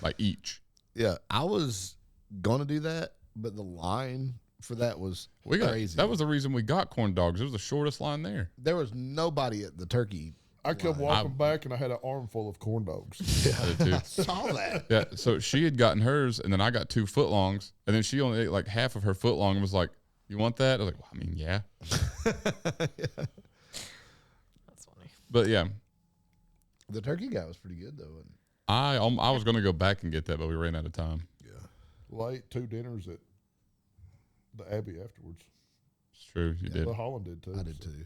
Like each. yeah, I was gonna do that, but the line for that was crazy. That was the reason we got corn dogs. It was the shortest line there. There was nobody at the turkey. I come walking back and I had an armful of corn dogs. I did too. Saw that. Yeah, so she had gotten hers, and then I got 2 footlongs, and then she only ate like half of her footlong and was like, "You want that?" I was like, well, I mean, yeah. That's funny. But yeah, The turkey guy was pretty good though. Wasn't I was going to go back and get that, but we ran out of time. Well, I ate 2 dinners at the Abbey afterwards. It's true, you did. Well, Holland did too. he? I did so. too.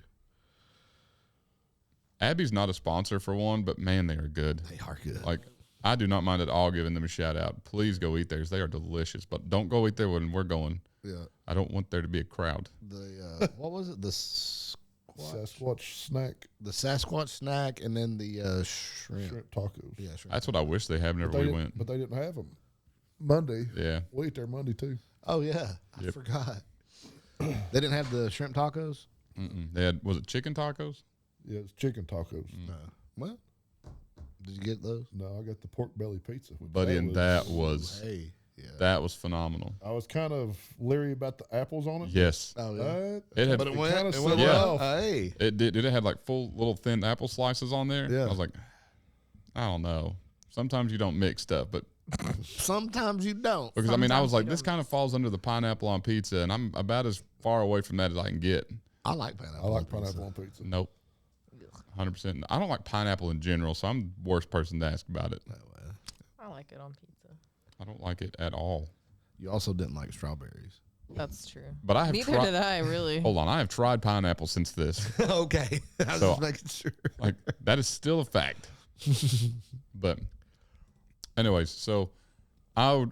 Abby's not a sponsor for one, but man, they are good. They are good. Like, I do not mind at all giving them a shout out. Please go eat theirs. They are delicious, but don't go eat there when we're going. Yeah. I don't want there to be a crowd. The what was it? The Sasquatch snack, the Sasquatch snack, and then the shrimp. shrimp tacos. Yeah, shrimp. That's what I wish they had whenever But they we didn't- went. But they didn't have them Monday. Yeah. We ate there Monday too. Oh yeah, I Yep. forgot. They didn't have the shrimp tacos. They had, was it chicken tacos? Yeah, it's chicken tacos. No. Well, did you get those? No, I got the pork belly pizza. Buddy, and that was Hey, yeah. that was phenomenal. I was kind of leery about the apples on it. Yes. Oh yeah. It had But it went. kinda It went Yeah. well. off. Hey. it did it had like full little thin apple slices on there. Yeah. I was like, I don't know. Sometimes you don't mix stuff, but Sometimes you don't. because I mean I Sometimes was you like, this don't kind of falls under the pineapple on pizza, and I'm about as far away from that as I can get. I like pineapple. I like on pizza. pineapple on pizza. Nope. 100%. I don't like pineapple in general, so I'm the worst person to ask about it. No way. I like it on pizza. I don't like it at all. You also didn't like strawberries. That's true. But I have Neither tried. did I really. Hold on, I have tried pineapple since this. Okay. I was So- just making sure. Like that is still a fact. But anyways, so I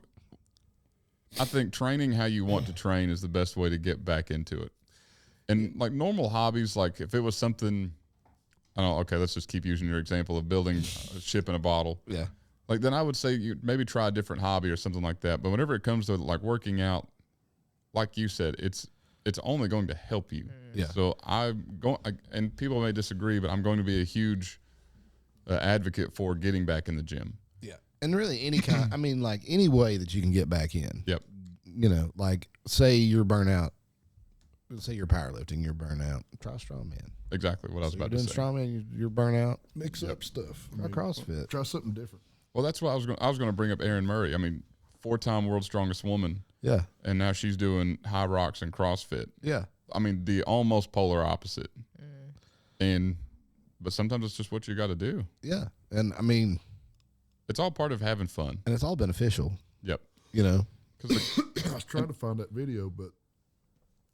think training how you want to train is the best way to get back into it. And like normal hobbies, like if it was something, I don't know, okay, let's just keep using your example of building a ship in a bottle. Yeah. Like then I would say you maybe try a different hobby or something like that. But whenever it comes to like working out, like you said, it's only going to help you. Yeah. So and people may disagree, but I'm going to be a huge advocate for getting back in the gym. Yeah. And really any kind, I mean, like any way that you can get back in. Yep. You know, like say you're burnout. Say you're powerlifting, you're burnout. Try strongman. Exactly what I was So about you're to doing say. strongman, you're burnout. Mix up stuff. Try CrossFit. Try something different. Well, that's what I was going to bring up Erin Murray. I mean, 4-time world's strongest woman, Yeah. and now she's doing high rocks and CrossFit. Yeah. I mean, the almost polar opposite. But sometimes it's just what you got to do. Yeah. And I mean, It's all part of having fun. and it's all beneficial, Yep. you know. Because I was trying to find that video, but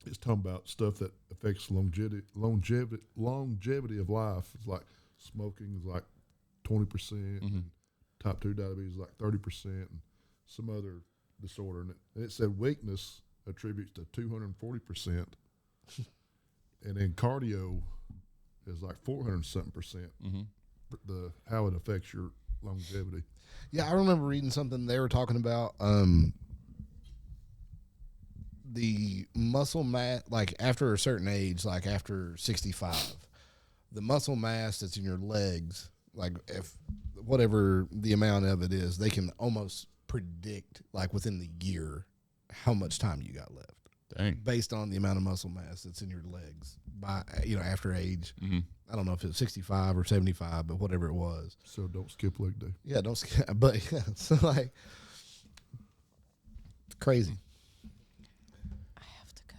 it's talking about stuff that affects longevity of life. It's like smoking is like 20%, and type 2 diabetes is like 30%, and some other disorder. And it said weakness attributes to 240%, and then cardio is like 400-something%. The how it affects your longevity. Yeah, I remember reading something they were talking about the muscle mass, like after a certain age, like after 65, the muscle mass that's in your legs, like if whatever the amount of it is, they can almost predict like within the year how much time you got left dang. based on the amount of muscle mass that's in your legs by, you know, after age. I don't know if it's 65 or 75, but whatever it was. So don't skip leg day. Yeah, don't skip. But yeah, so like, it's crazy. I have to go.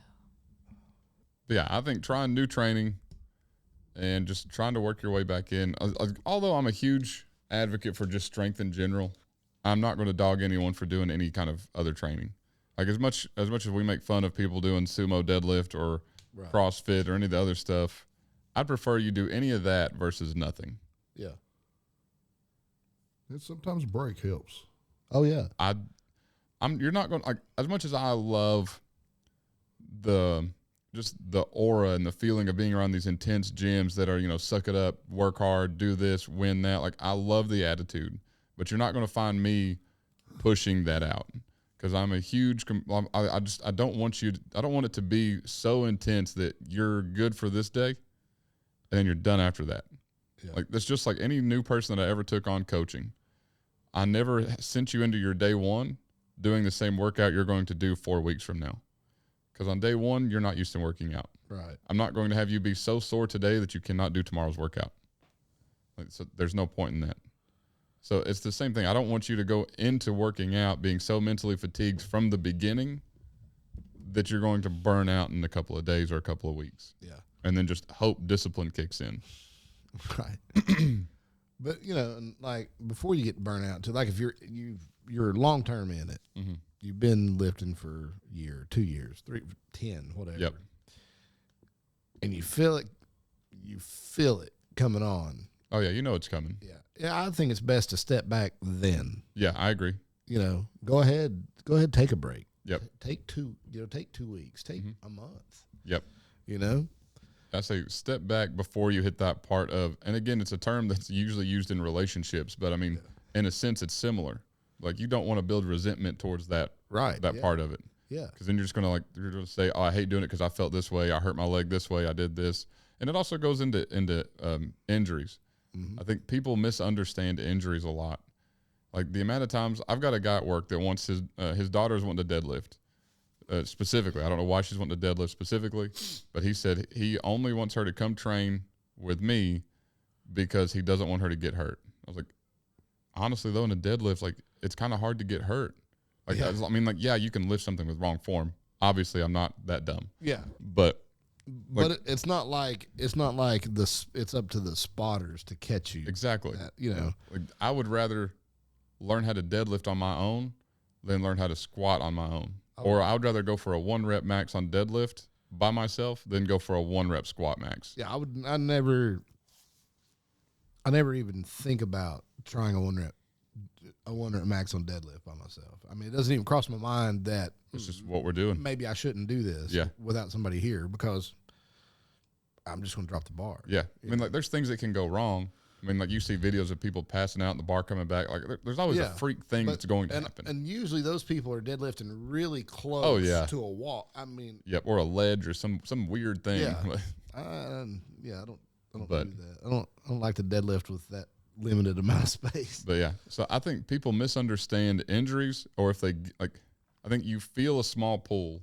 But yeah, I think trying new training and just trying to work your way back in. Although I'm a huge advocate for just strength in general, I'm not going to dog anyone for doing any kind of other training. Like as much as we make fun of people doing sumo deadlift or CrossFit or any of the other stuff, I'd prefer you do any of that versus nothing. Yeah. And sometimes break helps. Oh yeah. You're not going, like, as much as I love the just the aura and the feeling of being around these intense gyms that are, you know, suck it up, work hard, do this, win that. Like, I love the attitude, but you're not going to find me pushing that out because I'm a huge, I don't want it to be so intense that you're good for this day and then you're done after that. Yeah. Like, that's just like any new person that I ever took on coaching. I never sent you into your day one doing the same workout you're going to do 4 weeks from now. Because on day one, you're not used to working out. Right. I'm not going to have you be so sore today that you cannot do tomorrow's workout. Like, so there's no point in that. So it's the same thing. I don't want you to go into working out being so mentally fatigued from the beginning that you're going to burn out in a couple of days or a couple of weeks. Yeah. And then just hope discipline kicks in. Right. But, you know, and like before you get burnt out, too, like if you're long term in it, Mm-hmm. you've been lifting for a year, 2 years, 3, 10, whatever. Yep. And you feel it coming on. Oh, yeah, you know it's coming. Yeah. Yeah, I think it's best to step back then. Yeah, I agree. You know, go ahead, take a break. Yep. Take 2 weeks, take a month. Yep. You know? I say step back before you hit that part of, and again, it's a term that's usually used in relationships, but I mean, in a sense, it's similar. Like, you don't want to build resentment towards that part of it. Yeah. Because then you're just going to say, oh, I hate doing it because I felt this way. I hurt my leg this way. I did this. And it also goes into injuries. Mm-hmm. I think people misunderstand injuries a lot. Like, the amount of times I've got a guy at work that wants his daughter's wanting to deadlift. Specifically, I don't know why she's wanting to deadlift specifically, but he said he only wants her to come train with me because he doesn't want her to get hurt. I was like, honestly though, in a deadlift, like, it's kind of hard to get hurt. Like, Yeah. I mean, like, yeah, you can lift something with wrong form. Obviously, I'm not that dumb, Yeah. but But it's not like it's up to the spotters to catch you. exactly, You know. like, I would rather learn how to deadlift on my own than learn how to squat on my own. Or I would rather go for a 1 rep max on deadlift by myself than go for a 1 rep squat max. Yeah, I never even think about trying a 1 rep max on deadlift by myself. I mean, it doesn't even cross my mind that It's just what we're doing. maybe I shouldn't do this Yeah. without somebody here because I'm just going to drop the bar. Yeah. I mean, like, there's things that can go wrong. I mean, like, you see videos of people passing out in the bar coming back. Like, there's always a freak thing that's going to happen. And usually those people are deadlifting really close to a wall. I mean, Yep, or a ledge or some weird thing. Yeah. I don't do But- that. I don't like to deadlift with that limited amount of space. But yeah, so I think people misunderstand injuries, or if they, like, I think you feel a small pull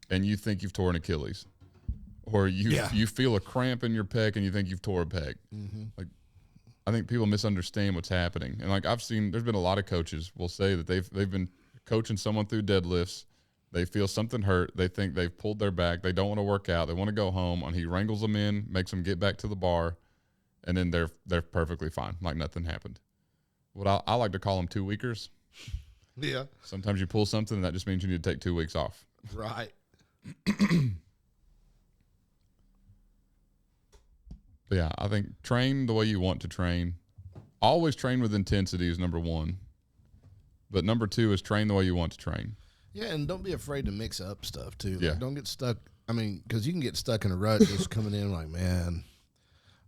and you think you've torn Achilles, or you feel a cramp in your pec and you think you've tore a pec. Mm-hmm. Like, I think people misunderstand what's happening. And like, I've seen, there's been a lot of coaches will say that they've been coaching someone through deadlifts. They feel something hurt. They think they've pulled their back. They don't want to work out. They want to go home, and he wrangles them in, makes them get back to the bar, and then they're perfectly fine, like nothing happened. What I like to call them 2-weekers. Yeah. Sometimes you pull something, and that just means you need to take 2 weeks off. Right. But yeah, I think train the way you want to train. Always train with intensity is number 1. But number 2 is train the way you want to train. Yeah, and don't be afraid to mix up stuff too. Like, Yeah. don't get stuck. I mean, because you can get stuck in a rut just coming in like, man,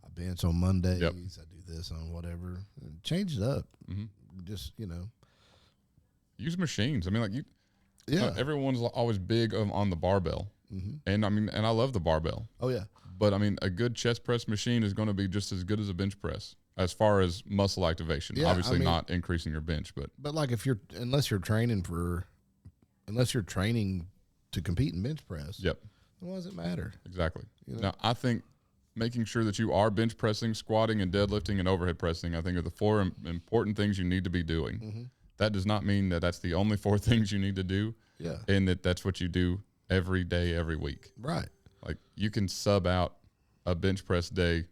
I bench on Mondays. Yep. I do this on whatever. And change it up. Mhm. Just Use machines. I mean, like, Yeah. everyone's always big on the barbell. And I mean, and I love the barbell. Oh yeah. But I mean, a good chest press machine is going to be just as good as a bench press as far as muscle activation. Yeah, Obviously, I mean- not increasing your bench, but But like unless you're training to compete in bench press, yep, then what does it matter? exactly. You know? Now, I think making sure that you are bench pressing, squatting, and deadlifting and overhead pressing, I think are the 4 important things you need to be doing. Mm-hmm. That does not mean that that's the only 4 things you need to do, Yeah. and that's what you do every day, every week. Right. Like, you can sub out a bench press day,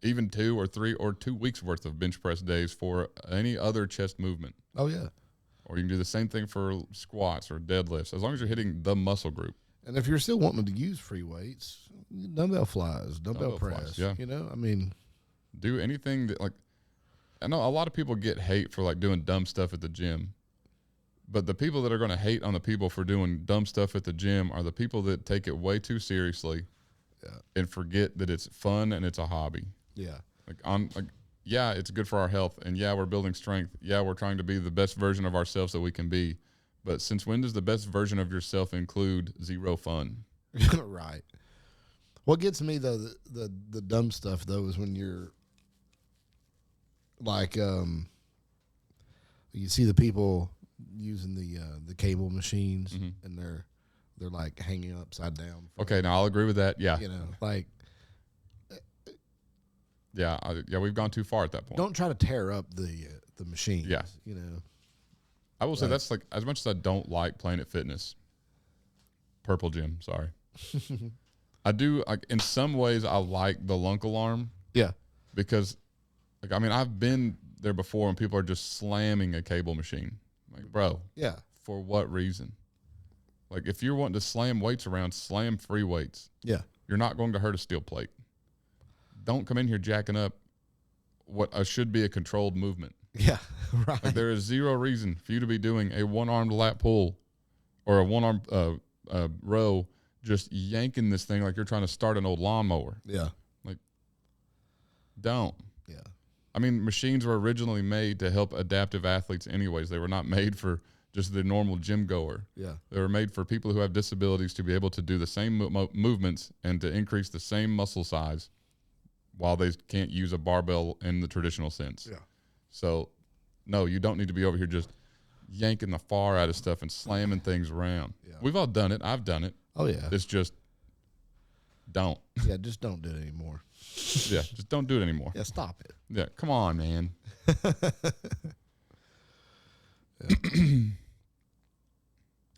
even 2 or 3 or 2 weeks worth of bench press days for any other chest movement. Oh yeah. Or you can do the same thing for squats or deadlifts, as long as you're hitting the muscle group. And if you're still wanting to use free weights, dumbbell flies, dumbbell Dumbbell press. flies, yeah. I mean, Do anything that, like, I know a lot of people get hate for like doing dumb stuff at the gym, But the people that are going to hate on the people for doing dumb stuff at the gym are the people that take it way too seriously and forget that it's fun and it's a hobby. Yeah. Yeah, it's good for our health, and yeah, we're building strength. Yeah, we're trying to be the best version of ourselves that we can be. But since when does the best version of yourself include zero fun? Right. What gets me though, the dumb stuff though, is when you're like, you see the people using the cable machines, and they're like hanging upside down. Okay, now I'll agree with that. Yeah, You know, like yeah, we've gone too far at that point. don't try to tear up the machines. Yeah. You know. I will say that's like, as much as I don't like Planet Fitness, Purple Gym, sorry. I do, like, in some ways I like the Lunk Alarm Yeah. because, like, I mean, I've been there before and people are just slamming a cable machine. Like, bro, Yeah. for what reason? Like, if you're wanting to slam weights around, slam free weights. Yeah. You're not going to hurt a steel plate. Don't come in here jacking up what should be a controlled movement. Yeah. Right. Like, there is zero reason for you to be doing a one-armed lat pull or a one-armed row, just yanking this thing like you're trying to start an old lawnmower. Yeah. Don't. Yeah. I mean, machines were originally made to help adaptive athletes anyways. They were not made for just the normal gym goer. Yeah. They were made for people who have disabilities to be able to do the same movements and to increase the same muscle size while they can't use a barbell in the traditional sense. Yeah. So, no, you don't need to be over here just yanking the far out of stuff and slamming things around. Yeah. We've all done it. I've done it. Oh yeah. It's just don't. Yeah. Just don't do it anymore. Yeah, just don't do it anymore. Yeah. Stop it. Yeah, come on, man.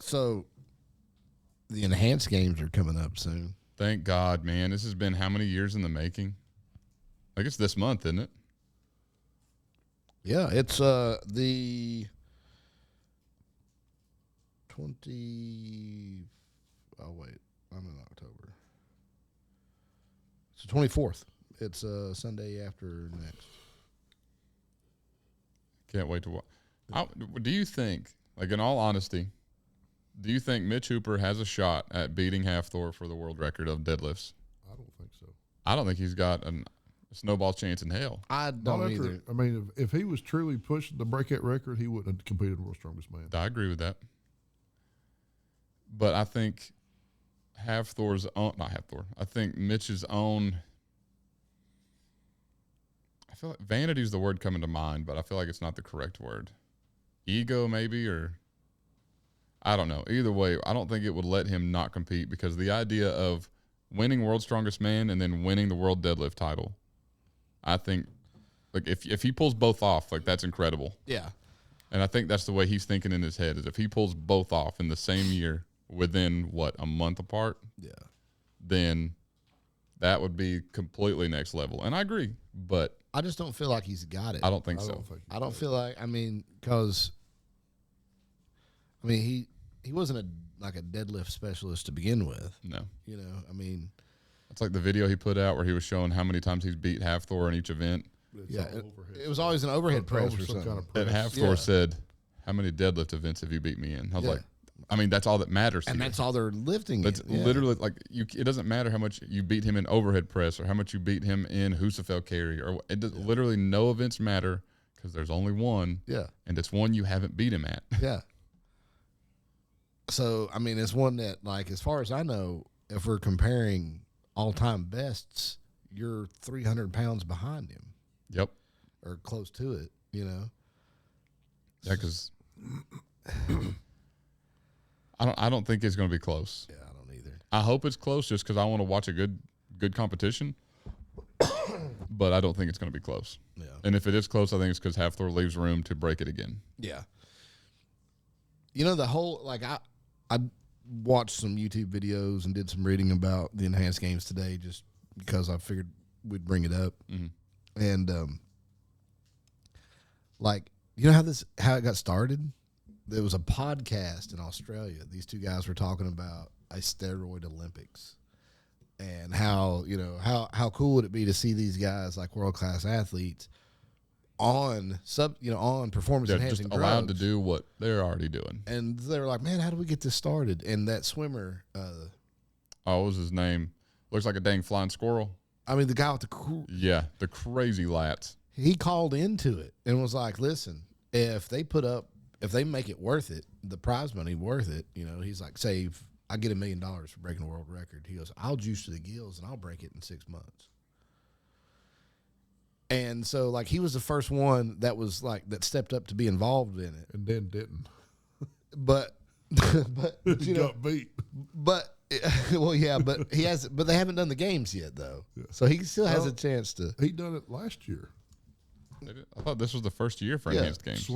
So, the enhanced games are coming up soon. Thank God, man. This has been how many years in the making? I guess this month, isn't it? Yeah, it's the 20. Oh wait, I'm in October. It's the 24th. It's Sunday after next. Can't wait to watch. Do you think, like, in all honesty, do you think Mitch Hooper has a shot at beating Hafthor for the world record of deadlifts? I don't think so. I don't think he's got a snowball chance in hell. I Not don't after, either. I mean, if he was truly pushing to break that record, he wouldn't have competed in World's Strongest Man. I agree with that. But I think Hafthor's own, not Hafthor, I think Mitch's own, I feel like vanity is the word coming to mind, but I feel like it's not the correct word. Ego, maybe, or I don't know. Either way, I don't think it would let him not compete, because the idea of winning World's Strongest Man and then winning the world deadlift title, I think, like, if he pulls both off, like, that's incredible. Yeah. And I think that's the way he's thinking in his head, is if he pulls both off in the same year within, what, a month apart, Yeah. then that would be completely next level. And I agree, but I just don't feel like he's got it. I don't think I so. don't think. I don't feel like. I mean, because he wasn't a deadlift specialist to begin with. No. You know, I mean, It's like the video he put out where he was showing how many times he's beat Hafthor in each event. It's yeah, all it, overhead it was stuff. always an overhead press Over or some something. kind of And press. Hafthor Yeah. said, how many deadlift events have you beat me in? I was Yeah. like, I mean, that's all that matters to And you. that's all they're lifting. That's in. Yeah. literally like it doesn't matter how much you beat him in overhead press or how much you beat him in Husafel carry, or it does, literally no events matter, because there's only one, Yeah. and it's one you haven't beat him at. Yeah. So, I mean, it's one that, like, as far as I know, if we're comparing all-time bests, you're 300 pounds behind him Yep. or close to it, you know? Yeah, because I don't think it's going to be close. Yeah, I don't either. I hope it's close just because I want to watch a good competition, but I don't think it's going to be close. Yeah. And if it is close, I think it's because Hafthor leaves room to break it again. Yeah. You know, the whole, like, I watched some YouTube videos and did some reading about the enhanced games today just because I figured we'd bring it up. Mm-hmm. And, like, you know how it got started? There was a podcast in Australia. These two guys were talking about a steroid Olympics and how, you know, how cool would it be to see these guys, like world-class athletes, on on performance They're enhancing just drugs. allowed to do what they're already doing. And they were like, man, how do we get this started? And that swimmer, What was his name? Looks like a dang flying squirrel. I mean, the guy with Yeah, the crazy lats. he called into it and was like, listen, if they make it worth it, the prize money worth it, he's like, say I get $1 million for breaking a world record. He goes, I'll juice to the gills and I'll break it in 6 months. And so like he was the first one that was like that stepped up to be involved in it. And then didn't. But He got beat. but well, yeah, but they haven't done the games yet though. Yeah. So he still has Well, a chance to. He done it last year. I thought this was the first year for Yeah. enhanced games.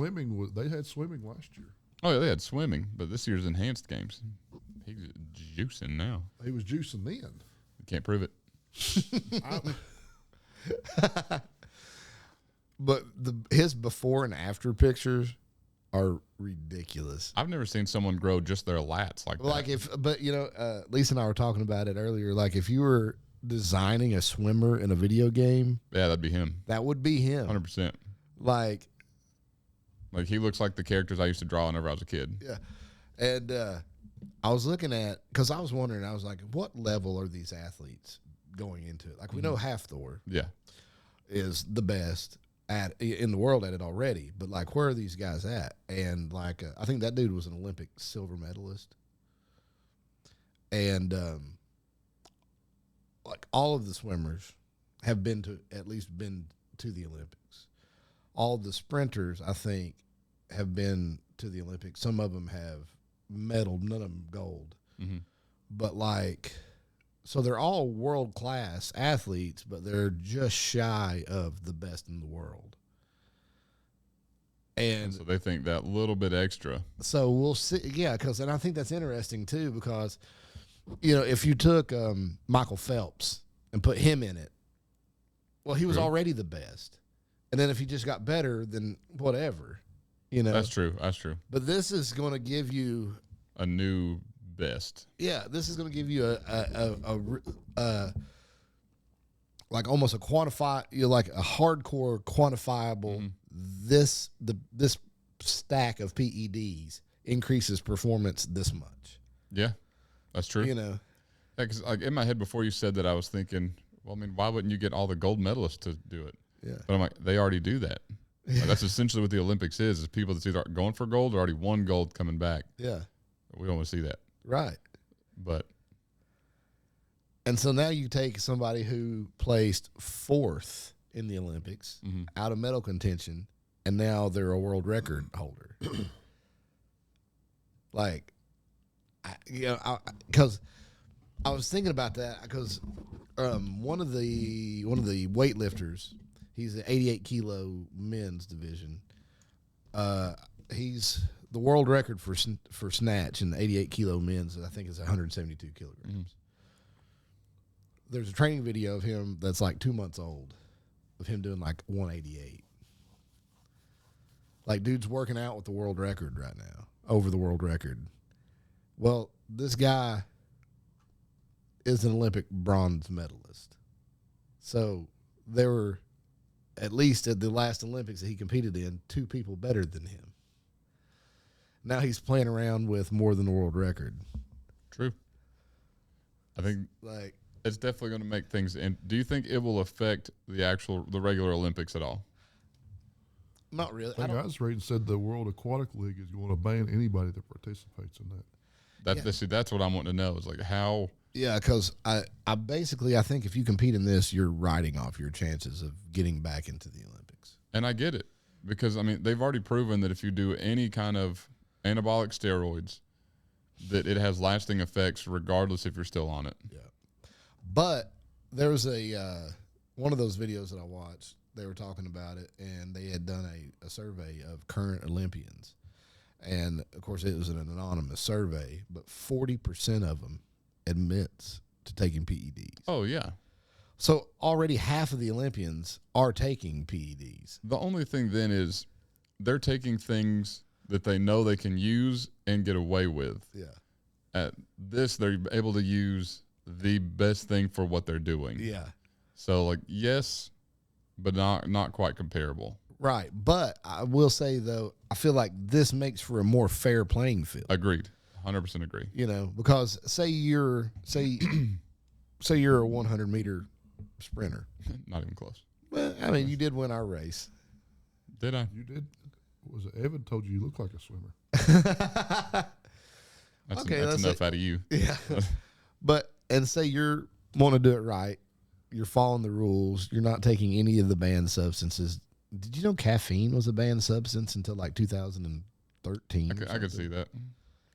They had swimming last year. Oh, yeah, they had swimming, but this year's enhanced games. He's juicing now. He was juicing then. You can't prove it. But his before and after pictures are ridiculous. I've never seen someone grow just their lats like that. Like Lisa and I were talking about it earlier. Like if you were designing a swimmer in a video game, Yeah, that'd be him. that would be him. 100%. Like, Like, he looks like the characters I used to draw whenever I was a kid. yeah. And I was looking at, because I was wondering, I was like, what level are these athletes going into it? Like, we know Hafthor Yeah. is the best in the world at it already, but like, where are these guys at? And like, I think that dude was an Olympic silver medalist. And like all of the swimmers have at least been to the Olympics. All the sprinters, I think, have been to the Olympics. Some of them have medaled, none of them gold. Mm-hmm. But like, so they're all world class athletes, but they're just shy of the best in the world. And So they think that little bit extra. so we'll see. Yeah, and I think that's interesting too, because if you took Michael Phelps and put him in it, well, he was True. already the best, and then if he just got better, then whatever, That's true. That's true. But this is going to give you, A new best. this is going to give you a like almost a like a hardcore quantifiable. This stack of PEDs increases performance this much. Yeah, that's true. Yeah, because like in my head before you said that, I was thinking, well, I mean, why wouldn't you get all the gold medalists to do it? Yeah. But I'm like, they already do that. Like, that's essentially what the Olympics is people that's either going for gold or already won gold coming back. Yeah. We don't want to see that. Right. But And so now you take somebody who placed 4th in the Olympics out of medal contention, and now they're a world record holder. Like, because I was thinking about that because one of the weightlifters, he's the 88 kilo men's division. He's the world record for snatch in the 88 kilo men's. I think is 172 kilograms. There's a training video of him that's like 2 months old, of him doing like 188. Like, dude's working out with the world record right now, over the world record. Well, this guy is an Olympic bronze medalist. So there were, at least at the last Olympics that he competed in, 2 people better than him. Now he's playing around with more than the world record. true. I think Like, it's definitely going to make things. And do you think it will affect the regular Olympics at all? not really. I think I was reading said the World Aquatic League is going to ban anybody that participates in that. That's what I'm wanting to know is like how. Yeah, because I think if you compete in this, you're writing off your chances of getting back into the Olympics. And I get it because I mean they've already proven that if you do any kind of anabolic steroids, that it has lasting effects regardless if you're still on it. Yeah, but there was a one of those videos that I watched. They were talking about it, and they had done a survey of current Olympians, and of course it was an anonymous survey, but 40% of them admits to taking PEDs. Oh yeah. So already half of the Olympians are taking PEDs. The only thing then is they're taking things that they know they can use and get away with. Yeah. At this, they're able to use the best thing for what they're doing. Yeah. So like, yes, but not quite comparable. Right. But I will say, though, I feel like this makes for a more fair playing field. Agreed. 100% agree. You know, because say you're a 100-meter sprinter. Not even close. Well, I mean, you did win our race. Did I? You did. What was it? Evan told you look like a swimmer. That's, Okay, that's that's enough it. out of you. Yeah. But, and say you're want to do it right. You're following the rules. You're not taking any of the banned substances. Did you know caffeine was a banned substance until like 2013? I could see that.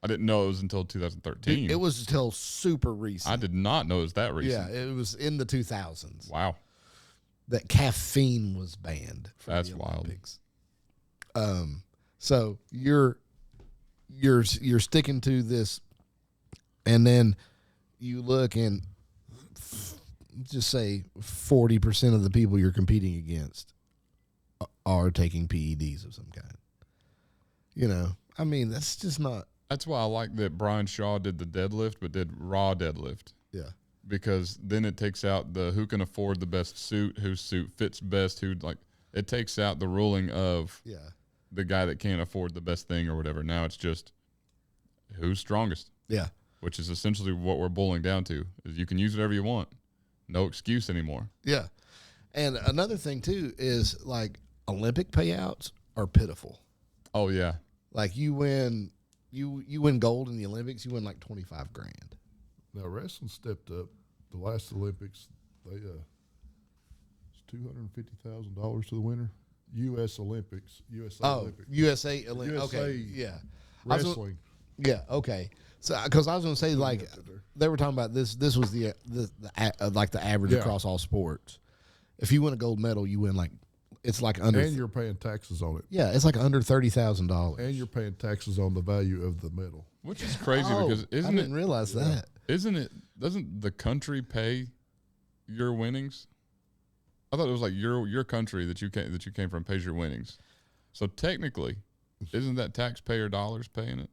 I didn't know it was until 2013. It was until super recent. I did not know it was that recent. Yeah, it was in the 2000s Wow. that caffeine was banned from That's the wild. Olympics. So you're sticking to this, and then you look and just say 40% of the people you're competing against are taking PEDs of some kind. You know, I mean, that's just not. That's why I like that Brian Shaw did the deadlift, but did raw deadlift. Yeah. Because then it takes out the who can afford the best suit, whose suit fits best, it takes out the ruling of Yeah. the guy that can't afford the best thing or whatever. Now it's just who's strongest, Yeah. which is essentially what we're boiling down to. Is you can use whatever you want. No excuse anymore. Yeah. And another thing too is like Olympic payouts are pitiful. Oh yeah. Like you win gold in the Olympics, you win like $25,000. Now wrestling stepped up. The last Olympics, they it's $250,000 to the winner. USA Olympics. USA Olympics. Okay. Yeah. Wrestling. Yeah. Okay. So, because I was going to say, like, they were talking about this. This was the average Yeah. across all sports. If you win a gold medal, you win like it's like under. And you're paying taxes on it. Yeah, it's like under $30,000. And you're paying taxes on the value of the medal. Which is crazy because I isn't didn't it realize that. doesn't the country pay your winnings? I thought it was like your country that you came from pays your winnings. So technically, isn't that taxpayer dollars paying it?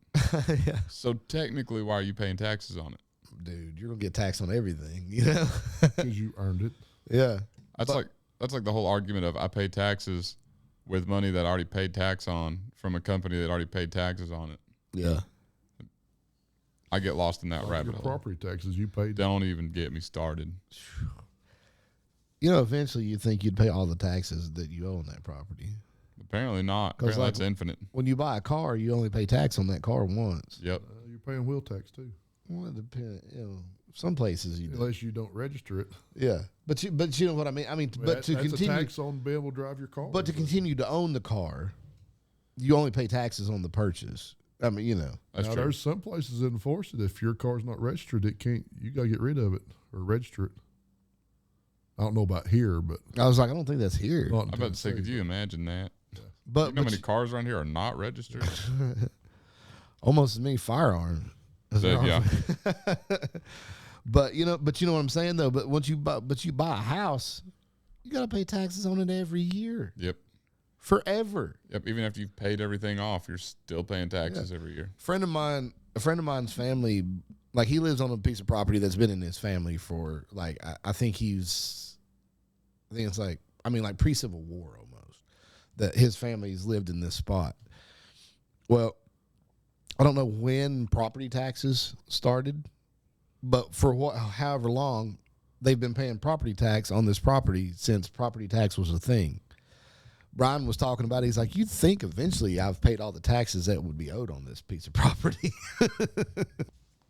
Yeah. So technically, why are you paying taxes on it? Dude, you're gonna get taxed on everything. You know. Because you earned it. Yeah. That's like the whole argument of I pay taxes with money that I already paid tax on from a company that already paid taxes on it. Yeah. I get lost in that Like rabbit your hole. property taxes you paid. Don't even get me started. You know, eventually you'd think you'd pay all the taxes that you owe on that property. Apparently not. 'Cause Apparently like- that's infinite. When you buy a car, you only pay tax on that car once. Yep. You're paying wheel tax too, Well, it depends. You know, some places you do. unless you don't register it. Yeah, but you know what I mean. I mean, but to that's continue, a tax on being able to drive your car. but to continue to own the car, you only pay taxes on the purchase. I mean, you know. That's now, true. there's some places that enforce it. If your car's not registered, it can't. You got to get rid of it or register it. I don't know about here, but I was like, I don't think that's here. not I'm in about to say, Tennessee. could you imagine that? But, You know how but many cars around here are not registered? almost as many firearms. So, yeah. But you know what I'm saying though. But once you buy a house, you got to pay taxes on it every year, Yep. forever. Yep. Even after you've paid everything off, you're still paying taxes every year. A friend of mine's family, like he lives on a piece of property that's been in his family for like I think it's like pre-Civil War almost, that his family's lived in this spot. Well, I don't know when property taxes started, but for however long they've been paying property tax on this property since property tax was a thing. Brian was talking about it. He's like, you'd think eventually I've paid all the taxes that would be owed on this piece of property.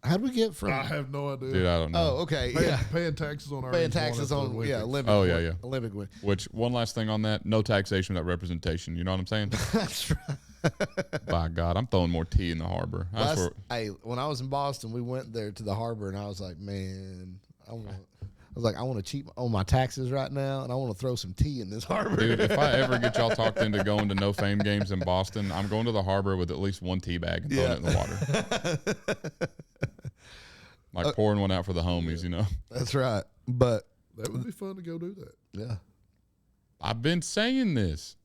How'd we get from? I have no idea. Dude, I don't know. Oh, okay. Paying, paying taxes on our Paying taxes on Olympic. Oh, yeah, yeah. Olympic win. Which, one last thing on that, no taxation without representation. You know what I'm saying? That's right. By God, I'm throwing more tea in the harbor. That's where, When I was in Boston, we went there to the harbor, and I was like, man, I want to cheat on my taxes right now, and I want to throw some tea in this harbor. dude, if I ever get y'all talked into going to no fame games in Boston, I'm going to the harbor with at least one tea bag and throwing it in the water. Like pouring one out for the homies, you know? That's right. But That would be fun to go do that. yeah, I've been saying this.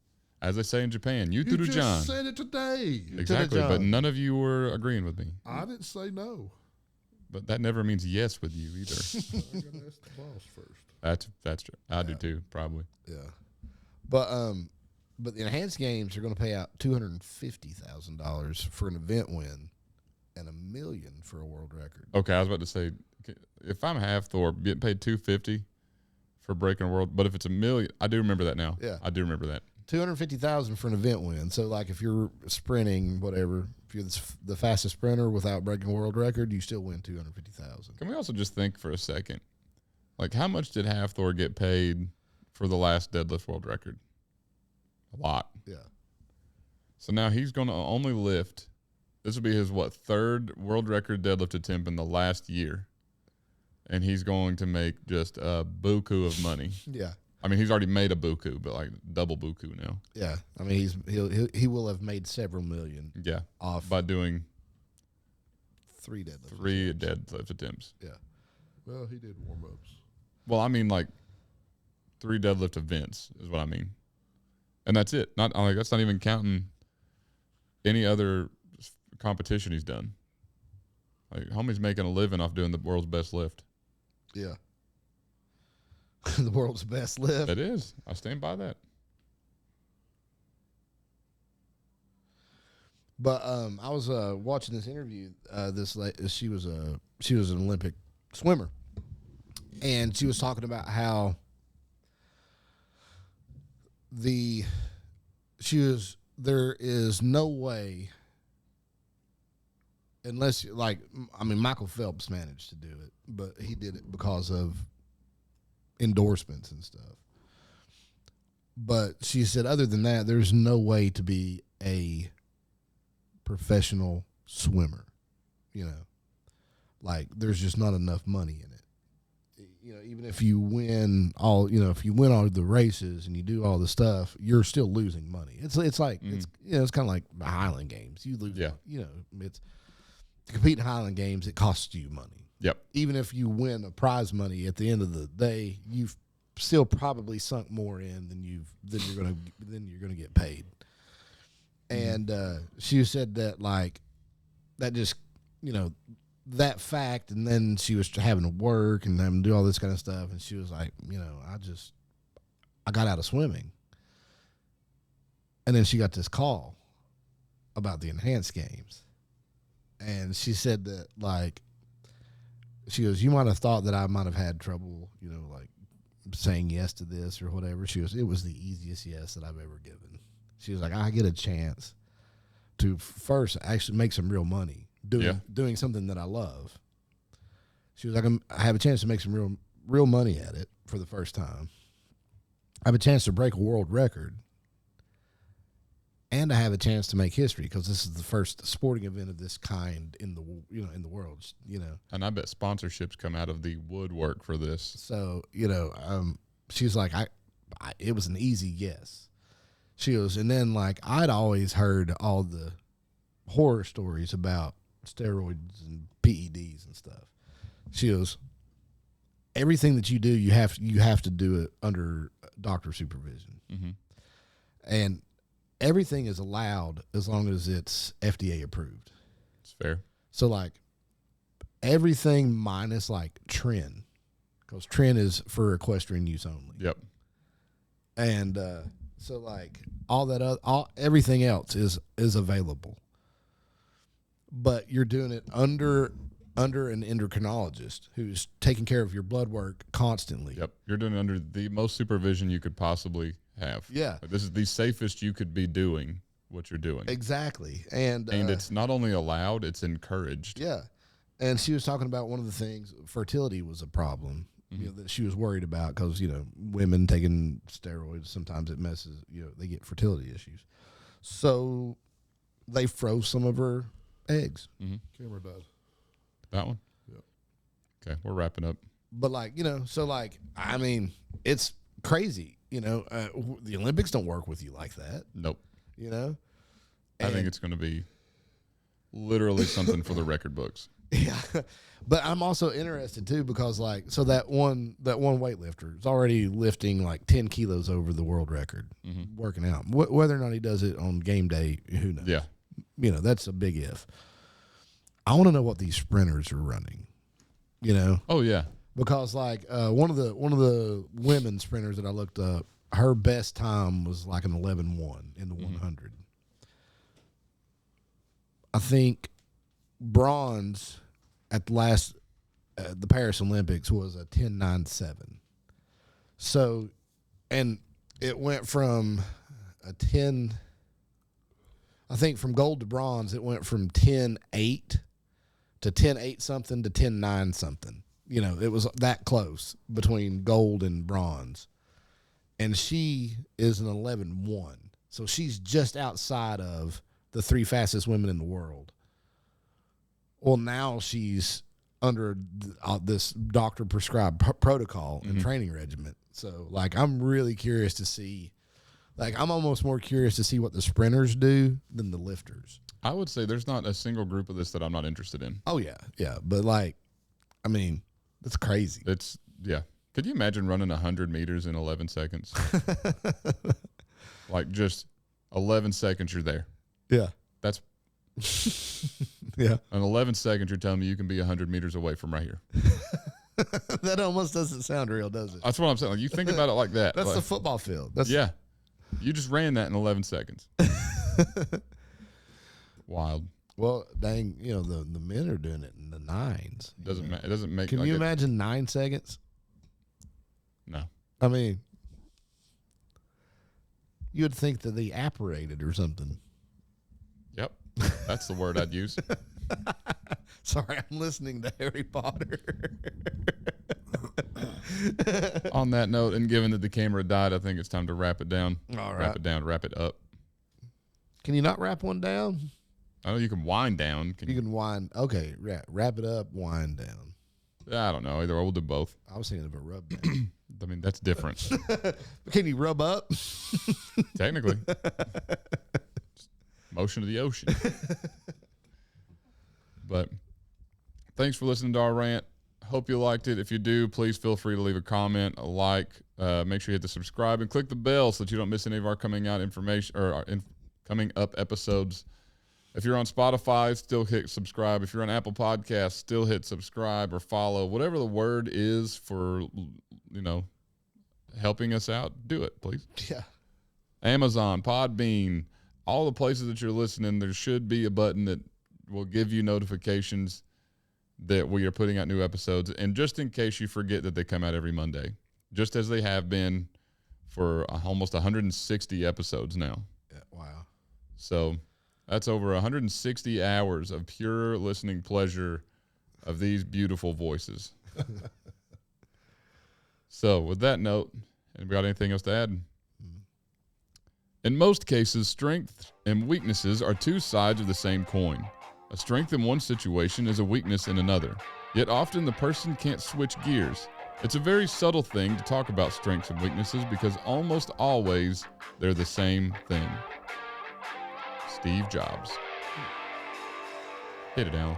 As they say in Japan, you You to just John. said it today. Exactly, but John. none of you were agreeing with me. I didn't say no. But that never means yes with you either. I gotta ask the boss first. That's true. I do too, probably. yeah. But But the enhanced games are going to pay out $250,000 for an event win and $1 million for a world record. Okay, I was about to say, if I'm Hafthor, getting paid $250 for breaking a world, but if it's $1 million, I do remember that now. Yeah. I do remember that. $250,000 for an event win. So, like, if you're sprinting, whatever, if you're the fastest sprinter without breaking a world record, you still win $250,000. Can we also just think for a second, like, how much did Hafthor get paid for the last deadlift world record? A lot. Yeah. So now he's going to only lift. This will be his, third world record deadlift attempt in the last year. And he's going to make just a buku of money. Yeah. I mean, he's already made a buku, but like double buku now. Yeah. I mean, he will have made several million Yeah. off By doing 3 deadlifts. 3 deadlift attempts. Yeah. Well, he did warm ups. Well, I mean, like 3 deadlift events is what I mean. And that's it. Not like that's not even counting any other competition he's done. Like, homie's making a living off doing the world's best lift. Yeah. The world's best lift. It is. I stand by that. But I was watching this interview. She was an Olympic swimmer, and she was talking about how there is no way, unless Michael Phelps managed to do it, but he did it because of endorsements and stuff. But she said, other than that, there's no way to be a professional swimmer. Like, there's just not enough money in it. Even if you win all the races and you do all the stuff, you're still losing money. It's like it's kind of like the Highland Games. You lose. Yeah. It's to compete in Highland Games. It costs you money. Yep. Even if you win a prize money at the end of the day, you've still probably sunk more in than you're gonna get paid. And she said that, like, that just that fact, and then she was having to work and having to do all this kind of stuff, and she was like, I got out of swimming, and then she got this call about the enhanced games, and she said that, like, she goes, you might have thought that I might have had trouble, like saying yes to this or whatever. She goes, it was the easiest yes that I've ever given. She was like, I get a chance to first actually make some real money doing something that I love. She was like, I have a chance to make some real money at it for the first time. I have a chance to break a world record, and I have a chance to make history because this is the first sporting event of this kind in the world. And I bet sponsorships come out of the woodwork for this. So she's like, it was an easy yes. She goes, and then, like, I'd always heard all the horror stories about steroids and PEDs and stuff. She goes, everything that you do, you have to do it under doctor supervision. Mm-hmm. And everything is allowed as long as it's FDA approved. It's fair. So, like, everything minus, like, Tren, because Tren is for equestrian use only. Yep. And so, like, all that everything else is available, but you're doing it under an endocrinologist who's taking care of your blood work constantly. Yep. You're doing it under the most supervision you could possibly have. Yeah. Like, this is the safest you could be doing what you're doing. Exactly. And it's not only allowed, it's encouraged. Yeah. And she was talking about one of the things, fertility was a problem. That she was worried about because, women taking steroids, sometimes it messes, they get fertility issues. So they froze some of her eggs. Mm-hmm. Camera died. That one? Yep. Okay, we're wrapping up. But, like, so, like, I mean, it's crazy. The Olympics don't work with you like that. Nope. I think it's going to be literally something for the record books. Yeah. But I'm also interested too because, like, so that one weightlifter is already lifting like 10 kilos over the world record, working out. Whether or not he does it on game day, who knows? Yeah. That's a big if. I want to know what these sprinters are running. Oh yeah. Because, like, one of the women sprinters that I looked up, her best time was like an 11-1 in the 100. I think bronze at the last the Paris Olympics was a 10.97. So, and it went from a 10. I think from gold to bronze, it went from 10.8 to 10.8 something to 10.9 something. You know, it was that close between gold and bronze. And she is an 11.1. So she's just outside of the 3 fastest women in the world. Well, now she's under this doctor prescribed protocol and training regimen. So, like, I'm really curious to see, like, I'm almost more curious to see what the sprinters do than the lifters. I would say there's not a single group of this that I'm not interested in. Oh, yeah. Yeah. But, like, I mean, that's crazy. It's, yeah. Could you imagine running 100 meters in 11 seconds? Like, just 11 seconds you're there. Yeah. That's Yeah. in 11 seconds you're telling me you can be 100 meters away from right here. That almost doesn't sound real, does it? That's what I'm saying. Like, you think about it like that. That's like, the football field. That's yeah. You just ran that in 11 seconds. Wild. Well, dang, you know, the men are doing it in the 9s. It doesn't make. Can like you imagine 9 seconds? No. I mean, you would think that they apparated or something. Yep. That's the word I'd use. Sorry, I'm listening to Harry Potter. On that note, and given that the camera died, I think it's time to wrap it down. All Wrap right. it down. Wrap it up. Can you not wrap one down? I know you can wind down. You can wind. Okay, wrap it up, wind down. I don't know. Either or, we'll do both. I was thinking of a rub down. I mean, that's different. Can you rub up? Technically. Motion of the ocean. But thanks for listening to our rant. Hope you liked it. If you do, please feel free to leave a comment, a like. Make sure you hit the subscribe and click the bell so that you don't miss any of our coming out information or our coming up episodes. If you're on Spotify, still hit subscribe. If you're on Apple Podcasts, still hit subscribe or follow. Whatever the word is for, helping us out, do it, please. Yeah. Amazon, Podbean, all the places that you're listening, there should be a button that will give you notifications that we are putting out new episodes. And just in case you forget that they come out every Monday, just as they have been for almost 160 episodes now. Yeah. Wow. So that's over 160 hours of pure listening pleasure of these beautiful voices. So with that note, anybody got anything else to add? In most cases, strength and weaknesses are two sides of the same coin. A strength in one situation is a weakness in another. Yet often the person can't switch gears. It's a very subtle thing to talk about strengths and weaknesses because almost always they're the same thing. Steve Jobs. Hit it, Alan.